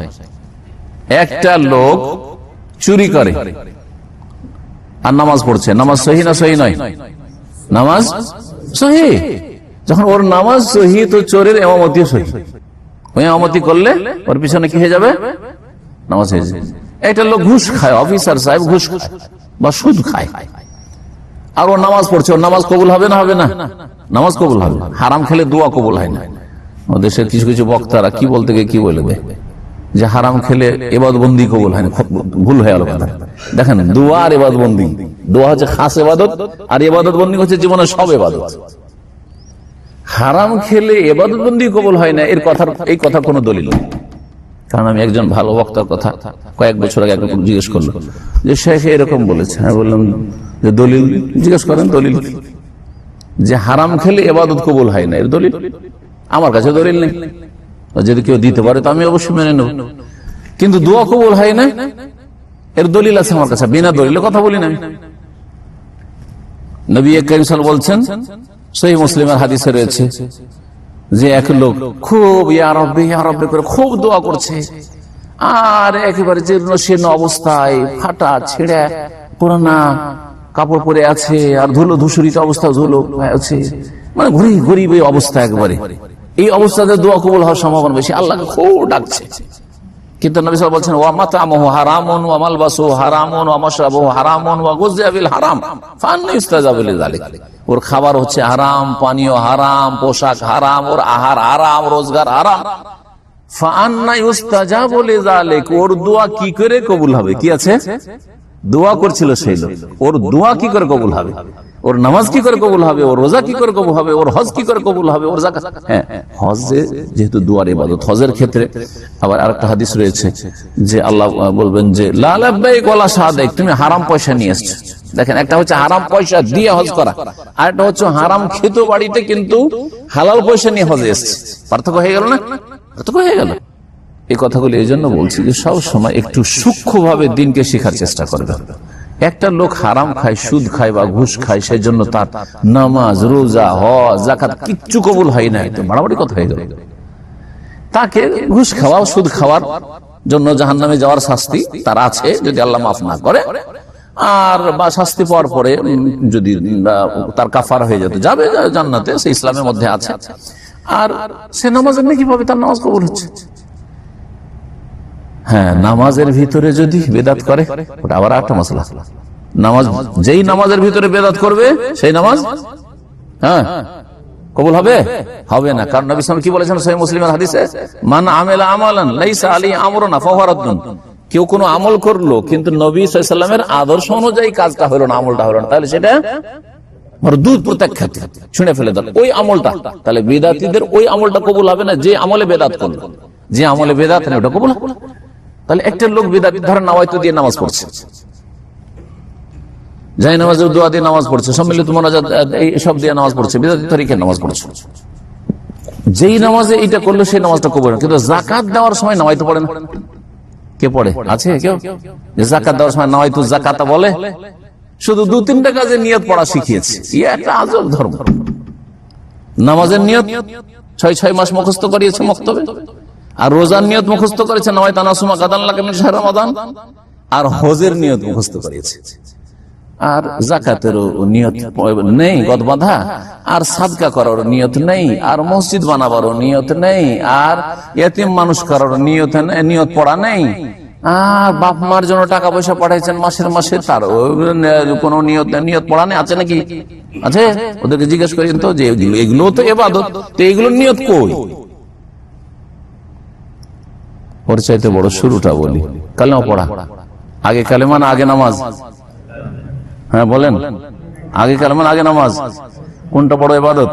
Speaker 1: একটা লোক চুরি করে আর নামাজ পড়ছে, নামাজ সহি না সহি নয়? নামাজ সহি। যখন ওর নামাজ সহি, তো চোরের ইমামতি সহি। ওই ইমামতি করলে ওর পিছনে কি হয়ে যাবে? নামাজ হয়ে যাবে। একটা লোক ঘুষ খায়, অফিসার সাহেব ঘুষ খায় বা সুদ খায়, আর ও নামাজ পড়ছে, ওর নামাজ কবুল হবে না হবে না? নামাজ কবুল হবে। হারাম খেলে দোয়া কবুল হয় না। দেশের কিছু কিছু বক্তারা কি বলতে গিয়ে কি বলবে যে হারাম খেলে ইবাদত বন্দি কবুল হয় না, ভুল হয়ে গেল কথা। দেখেন, দোয়া আর ইবাদত বন্দি, দোয়া হচ্ছে খাস ইবাদত, আর ইবাদত বন্দি হচ্ছে জীবনের সব ইবাদত। হারাম খেলে ইবাদত বন্দি কবুল হয় না, এই কথা কোনো দলিল নেই। কারণ আমি একজন ভালো বক্তার কথা কয়েক বছর আগে একজন জিজ্ঞেস করলো যে শেখ এরকম বলেছে, আমি বললাম যে দলিল জিজ্ঞেস করেন, দলিল যে হারাম খেলে ইবাদত কবুল হয় না, এর দলিল আমার কাছে দলিল নেই। যদি কেউ দিতে পারে তো আমি অবশ্যই মেনে নেব, কিন্তু দোয়া কবুল হয় না এর দলিল আছে আমার কাছে, বিনা দলিলে কথা বলি না আমি। নবী করিম সাল্লাল্লাহু আলাইহি ওয়াসাল্লাম বলছেন, সহিহ মুসলিমের হাদিসে রয়েছে যে এক লোক খুব ইয়া রাব্বি ইয়া রাব্বি করে খুব দোয়া করছে, আর একেবারে জীর্ণ শীর্ণ অবস্থায়, ফাটা ছেঁড়া পুরানা কাপড় পরে আছে, আর ধুলো ধূসরিত অবস্থা, ধুলো আছে, মানে গরিব এই অবস্থা একেবারে। এই অবস্থাতে দোয়া কবুল হওয়ার সম্ভাবনা বেশি, আল্লাহকে খুব ডাকছে। কিন্তু নবী সাল্লাল্লাহু আলাইহি ওয়াসাল্লাম বলছেন ওয়া মাতামুহু হারামুন ওয়া মালবাসুহু হারামুন ওয়া মাশরাবুহু হারামুন ওয়া গুযিয়া বিল হারাম ফাআন্না ইস্তাজাবু লিযালিক। ওর খাবার হচ্ছে হারাম, পানীয় হারাম, পোশাক হারাম, ওর আহার হারাম, রোজগার হারাম। ফাআন্না ইস্তাজাবু লিযালিক, ওর দোয়া কি করে কবুল হবে? কি আছে? দোয়া করছিল সেই লোক, ওর দোয়া কি করে কবুল হবে? ওর নামাজ কি করে কবুল হবে? ওর রোজা কি করে কবুল হবে? ওর হজ কি করে কবুল হবে? ওর যাকাত, হ্যাঁ হজ যেহেতু দুয়ার ইবাদত, হজের ক্ষেত্রে আবার আরেকটা হাদিস রয়েছে যে আল্লাহ বলবেন যে লা লাব্বাইক ওয়ালা সাদাইক, তুমি হারাম পয়সা নিয়ে এসেছো। দেখেন, একটা হচ্ছে হারাম পয়সা দিয়ে হজ করা, আর একটা হচ্ছে হারাম খেতো বাড়িতে কিন্তু হালাল পয়সা নিয়ে হজে এসেছে। পার্থক্য হয়ে গেল না? পার্থক্য হয়ে গেল। এই কথাগুলো এই জন্য বলছি যে সব সময় একটু সূক্ষ্মভাবে দিনকে শেখার চেষ্টা করবে। একটা লোক হারাম খায়, সুদ খায় বা ঘুষ খায়, সেই জন্য তার নামাজ, রোজা, হজ, যাকাত কিচ্ছু কবুল হয় না, তো বাড়াবাড়ি কথা হয়ে গেল। তাকে ঘুষ খাওয়া, সুদ খাওয়ার জন্য জাহান্নামে যাওয়ার শাস্তি তার আছে যদি আল্লাহ মাফ না করে, আর বা শাস্তি পাওয়ার পরে যদি তার কাফারা হয়ে যেত, যাবে জান্নাতে, সে ইসলামের মধ্যে আছে। আর সে নামাজের নাকি পাবে, তার নামাজ কবুল হচ্ছে। হ্যাঁ, নামাজের ভিতরে যদি বেদাত করে, ওটা আবার একটা মাসলা। নামাজ, যেই নামাজের ভিতরে বেদাত করবে সেই নামাজ হ্যাঁ কবুল হবে? হবে না। কারণ নবী সাল্লাল্লাহু আলাইহি ওয়াসাল্লাম কি বলেছেন সহিহ মুসলিমের হাদিসে, মান আমিলা আমালান লাইসা আলাইহি আমরুনা ফাহুয়া রাদ্দুন। কেউ কোনো আমল করলো কিন্তু নবী সাল্লাল্লাহু আলাইহি ওয়াসাল্লামের আদর্শ অনুযায়ী কাজটা হলো না, আমলটা হলো না, তাহলে সেটা মরদুদ, প্রত্যাখ্যাত, ছুঁড়ে ফেলে দাও ওই আমলটা। তাহলে বেদাতীদের ওই আমলটা কবুল হবে না যে আমলে বেদাত করলো। যে আমলে বেদাত নেই ওটা কবুল হবে না। তাহলে একটা লোক বেদাতি ধরেন নাওয়াইতো দিয়ে নামাজ পড়ছে, যাই নামাজের দোয়া দিয়ে নামাজ পড়ছে, সম্মিলিত মোনাজাত এই সব দিয়ে নামাজ পড়ছে, বেদাতি তরিকায় নামাজ পড়ছে। যেই নামাজে এইটা করলো সেই নামাজটা কবুল না। কিন্তু যাকাত দেওয়ার সময় নাওয়াইতো পড়ে না। কে পড়ে? আছে কেউ যে যাকাত দেওয়ার সময় নাওয়াইতো যাকাতা বলে? শুধু 2-3টা কাজে নিয়ত পড়া শিখিয়েছে। ইয়ে একটা আজব ধর্ম। নামাজের নিয়ত 6 মাস মুখস্থ করিয়েছে মক্তবে, আর রোজার নিয়ত মুখস্থ করেছে নওয়াইতু আনাসুমা গাদাল্লাকা মিন শাহরি রমাদান, আর হজের নিয়ত মুখস্থ করিয়েছে। আর যাকাতেরও নিয়ত নেই, গদবাঁধা, আর সাদকা করার নিয়ত নেই, আর মসজিদ বানাবারও নিয়ত নেই, আর ইয়েতিম মানুষ করার নিয়ত পড়া নেই, আর বাপ মার জন্য টাকা পয়সা পাঠাইছেন মাসে, তার কোনো নিয়ত পড়া নেই। আছে নাকি? আছে? ওদেরকে জিজ্ঞেস করেন তো যে এগুলো তো ইবাদত, তো এগুলোর নিয়ত কই? ওর চাইতে বড় শুরুটা বলি, কালেমা পড়া। আগে কালেমা না আগে নামাজ? হ্যাঁ বলেন, আগে কালেমা না আগে নামাজ? কোনটা বড় ইবাদত?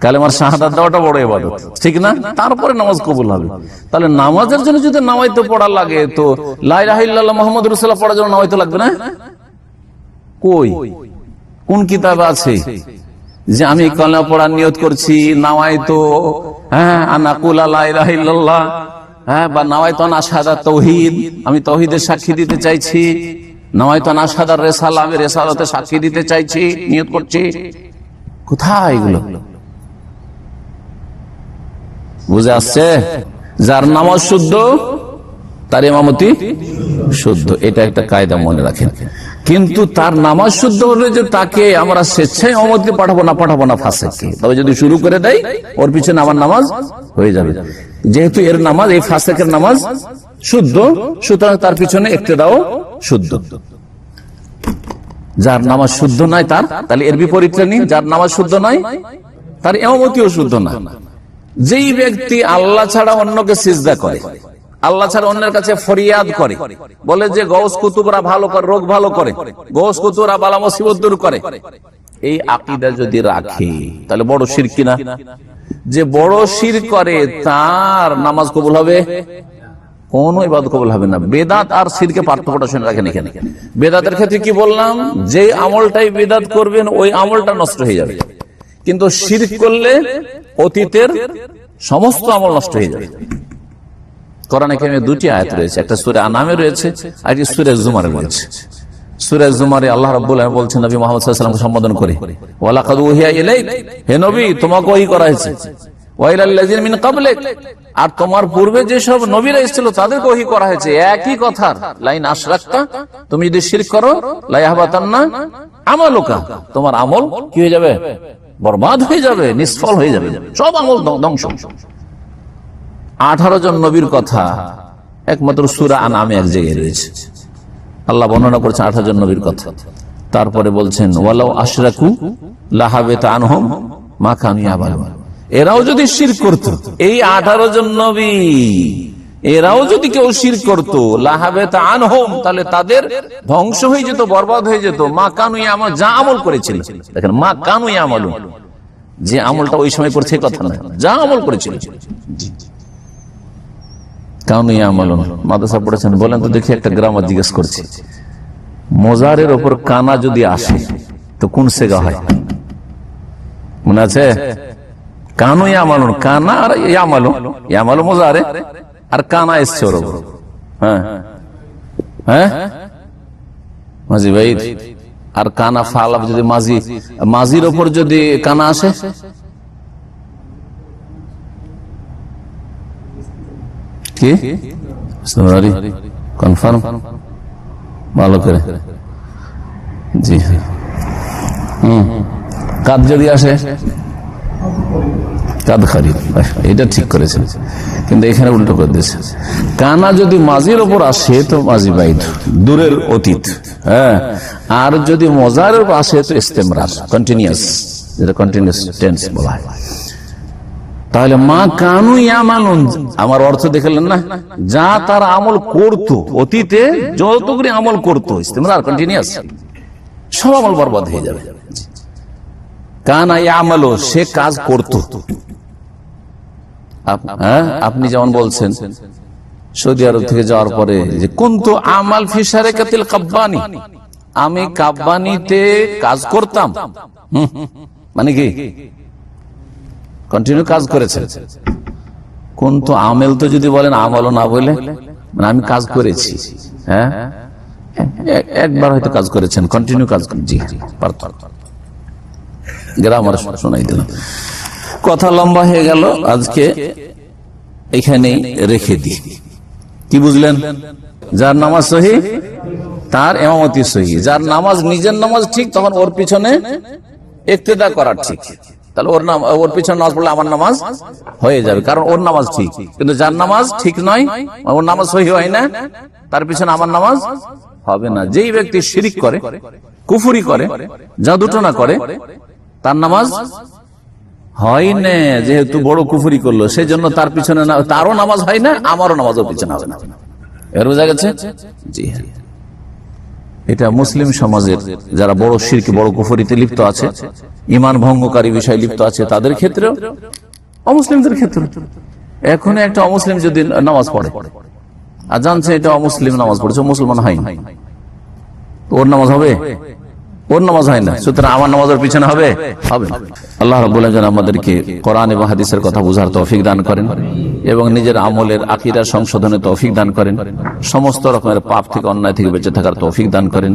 Speaker 1: কালেমার শাহাদাত দেওয়াটা বড় ইবাদত, ঠিক না? তারপরে নামাজ কবুল হবে। তাহলে নামাজের জন্য যদি নাওয়াইতো পড়া লাগে, তো লা ইলাহা ইল্লাল্লাহ মুহাম্মাদুর রাসূলুল্লাহ পড়ার জন্য নাওয়াইতো লাগবে না? কই? কোন কিতাবে আছে যে আমি কালেমা পড়ার নিয়ত করছি, নাওয়াইতো হ্যাঁ আনাকুলা লা ইলাহা ইল্লাল্লাহ, হ্যাঁ, বা নাওয়াইতু আন আশহাদা তাওহীদ, আমি তাওহীদের সাক্ষী দিতে চাইছি, নাওয়াইতু আন আশহাদা রিসালাহ, আমি রিসালাতে সাক্ষী দিতে চাইছি, নিয়ত করছি? কোথায় এগুলো? বুঝে আসছে? যার নামাজ শুদ্ধ তার ইমামতি শুদ্ধ, এটা একটা কায়দা মনে রাখেন। কিন্তু তার নামাজ শুদ্ধ হলে যে তাকে আমরা স্বেচ্ছায় ইমামতি পাঠাবো না ফাসেককে, তবে যদি শুরু করে দেয় ওর পিছনে আমার নামাজ হয়ে যাবে। যেহেতু এর নামাজ, এই ফাসেকের নামাজ শুদ্ধ, সুতরাং তার পিছনে ইক্তেদাও শুদ্ধ। যার নামাজ শুদ্ধ নয় তার, তাহলে এর বিপরীতটা নেই, যার নামাজ শুদ্ধ নয় তার ইমামতিও শুদ্ধ না। যেই ব্যক্তি আল্লাহ ছাড়া অন্যকে সিজদা করে, আল্লাহ ছাড়া অন্যের কাছে ফরিয়াদ করে, বলে যে গৌস কুতুবরা ভালো করে, রোগ ভালো করে, গৌস কুতুবরা বালা মুসিবত দূর করে, এই আকীদা যদি রাখে তাহলে বড় শিরক না? যে বড় শিরক করে তার নামাজ কবুল হবে? কোন ইবাদত কবুল হবে না। বেদাত আর শিরকে পার্থক্যটা শুনে রাখেন এখানে। বেদাতের ক্ষেত্রে কি বললাম, যে আমলটাই বেদাত করবেন ওই আমলটা নষ্ট হয়ে যাবে, কিন্তু শিরক করলে অতীতের সমস্ত আমল নষ্ট হয়ে যাবে। কোরআনে কারিমে দুটি আয়াত রয়েছে, একটা সূরা আনামে রয়েছে আর একটি সূরা জুমারে রয়েছে। সূরা জুমারে আল্লাহ রাব্বুল আলামিন বলছেন নবী মুহাম্মদ সাল্লাল্লাহু আলাইহি ওয়াসাল্লামকে সম্বোধন করে, ওয়ালাকাদ উহিয়া ইলাইক, হে নবী তোমাকে ওহী করা হয়েছে, ওয়া ইলাল লাযিনা মিন ক্বাবলিক, আর তোমার পূর্বে যে সব নবীরা এসেছিল তাদেরকে ওহী করা হয়েছে একই কথা, লাইন আশরাকতা, তুমি যদি শিরক করো লা ইয়াহবাতান্না আমালুকা, তোমার আমল কি হয়ে যাবে? বরবাদ হয়ে যাবে, নিষ্ফল হয়ে যাবে, সব আমল ধ্বংস। 18 জন নবীর কথা একমাত্র সূরা আনামে এক জায়গায় রয়েছে। আল্লাহ বর্ণনা করেছেন 18 জন নবীর কথা। তারপরে বলছেন ওয়ালাউ আশরাকু লাহাবিতা আনহুম মা কানু ইয়ামালুন, এরাও যদি শিরক করত, এই 18 জন নবী এরাও যদি কেউ শিরক করত, লাহাবিতা আনহুম, তাহলে তাদের ধ্বংস হয়ে যেত, বরবাদ হয়ে যেত, মা কানু ইয়ামালুন, যা আমল করেছিল। দেখেন, মা কানু ইয়ামালুন, যে আমলটা ওই সময় করছে কথা না, যা আমল করেছিল। কানু ইয়ামালুন, মাদ্রাসা পড়েছেন, বলেন তো দেখি একটা গ্রামার জিজ্ঞেস করছি, মোজারের ওপর কানা যদি আসে তো কোন সেগা হয়? মনে আছে? কানু ইয়ামালুন, কানা আর ইয়ামালু, ইয়ামালু মোজারে, আর কানা এসছে ওর ওপর। হ্যাঁ হ্যাঁ মাঝি ভাই, আর কানা ফালাব যদি মাঝির ওপর যদি কানা আসে, কি কনফার্ম ভালো করে? জি, কাদ যদি আসে, কাদ খারিফ, এটা ঠিক করেছে, কিন্তু এখানে উল্টো করে দিয়েছে। কানা যদি মাঝির ওপর আসে তো মাঝি বাইদ, দূরের অতীত। হ্যাঁ, আর যদি মজারের উপর আসে তো ইস্তেমরার, কন্টিনিউয়াস, যেটা কন্টিনিউয়াস টেন্স বলা হয়। তাহলে মা কানু ইয়ামালুন, আমার অর্থ দেখলেন না, যা তার আমল করতো অতীতে, যতগুলি আমল করতো, ইস্তেমরার, কন্টিনিউয়াস, সব আমল বরবাদ হয়ে যাবে। কানা ইয়ামালু, সে কাজ করতো। আপনি যেমন বলছেন সৌদি আরব থেকে যাওয়ার পরে যে কুনতু আমাল ফি শারিকাতিল কাব্বানি, আমি কাব্বানিতে কাজ করতাম, মানে কি কন্টিনিউ কাজ করেছে। কুনতু আমেল তো যদি বলেন, আমলও না বলে, মানে আমি কাজ করেছি। হ্যাঁ, একবার হয়তো কাজ করেছেন, কন্টিনিউ কাজ করেন। জি, গ্রামার শোনাই দিলাম, কথা লম্বা হয়ে গেল, আজকে এখানেই রেখে দিই। কি বুঝলেন? যার নামাজ সহি তার ইমামতি সহি, যার নামাজ নিজের নামাজ ঠিক, তখন ওর পিছনে ইক্তেদা করা ঠিক। তাহলে ওর পিছনে নামাজ পড়লে আমার নামাজ হয়ে যাবে, কারণ ওর নামাজ ঠিক। কিন্তু যার নামাজ ঠিক নয়, ওর নামাজ সহি হয় না, তার পিছনে আমার নামাজ হবে না। যেই ব্যক্তি শিরিক করে, কুফরি করে, জাদুটনা করে, তার নামাজ হয় না, যেহেতু বড় কুফরি করলো, সেই জন্য তার পিছনে তারও নামাজ হয় না, আমারও নামাজ ওর পিছনে হবে না। এর বোঝা গেছে? জি হ্যাঁ, এটা মুসলিম সমাজের যারা বড় শিরকি, বড় কুফরিতে লিপ্ত আছে, ঈমান ভঙ্গকারী বিষয় লিপ্ত আছে, তাদের ক্ষেত্রেও, অমুসলিমদের ক্ষেত্রে। এখন একটা অমুসলিম যদি নামাজ পড়ে আর জানছে এটা অমুসলিম নামাজ পড়েছে, মুসলমান হয়নি, ওর নামাজ হবে? ওর নামাজ হয় না, সুতরাং আমার নামাজ ওর পিছনে হবে? হবে না। আল্লাহ রাব্বুল আলামিন আমাদেরকে কোরআন এবং হাদিসের কথা বুঝার তৌফিক দান করেন এবং নিজের আমলের আকীদার সংশোধনের তৌফিক দান করেন, সমস্ত রকমের পাপ থেকে, অন্যায় থেকে বেঁচে থাকার তৌফিক দান করেন।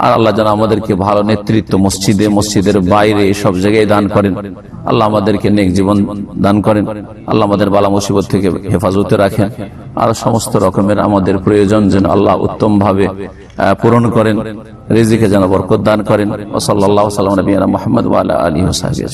Speaker 1: আর আল্লাহ যেন আমাদেরকে ভালো নেতৃত্ব মসজিদে, মসজিদের বাইরে, সব জায়গায় দান করেন। আল্লাহ আমাদেরকে নেক জীবন দান করেন। আল্লাহ আমাদের বালা মুসিবত থেকে হেফাজতে রাখেন। আর সমস্ত রকমের আমাদের প্রয়োজন যেন আল্লাহ উত্তম ভাবে পূরণ করেন, রিজিকে যেন বরকত দান করেন। ওয়া সাল্লাল্লাহু আলা নবিয়িনা মুহাম্মদ ওয়া আলা আলিহি ওয়া সাহবিহি।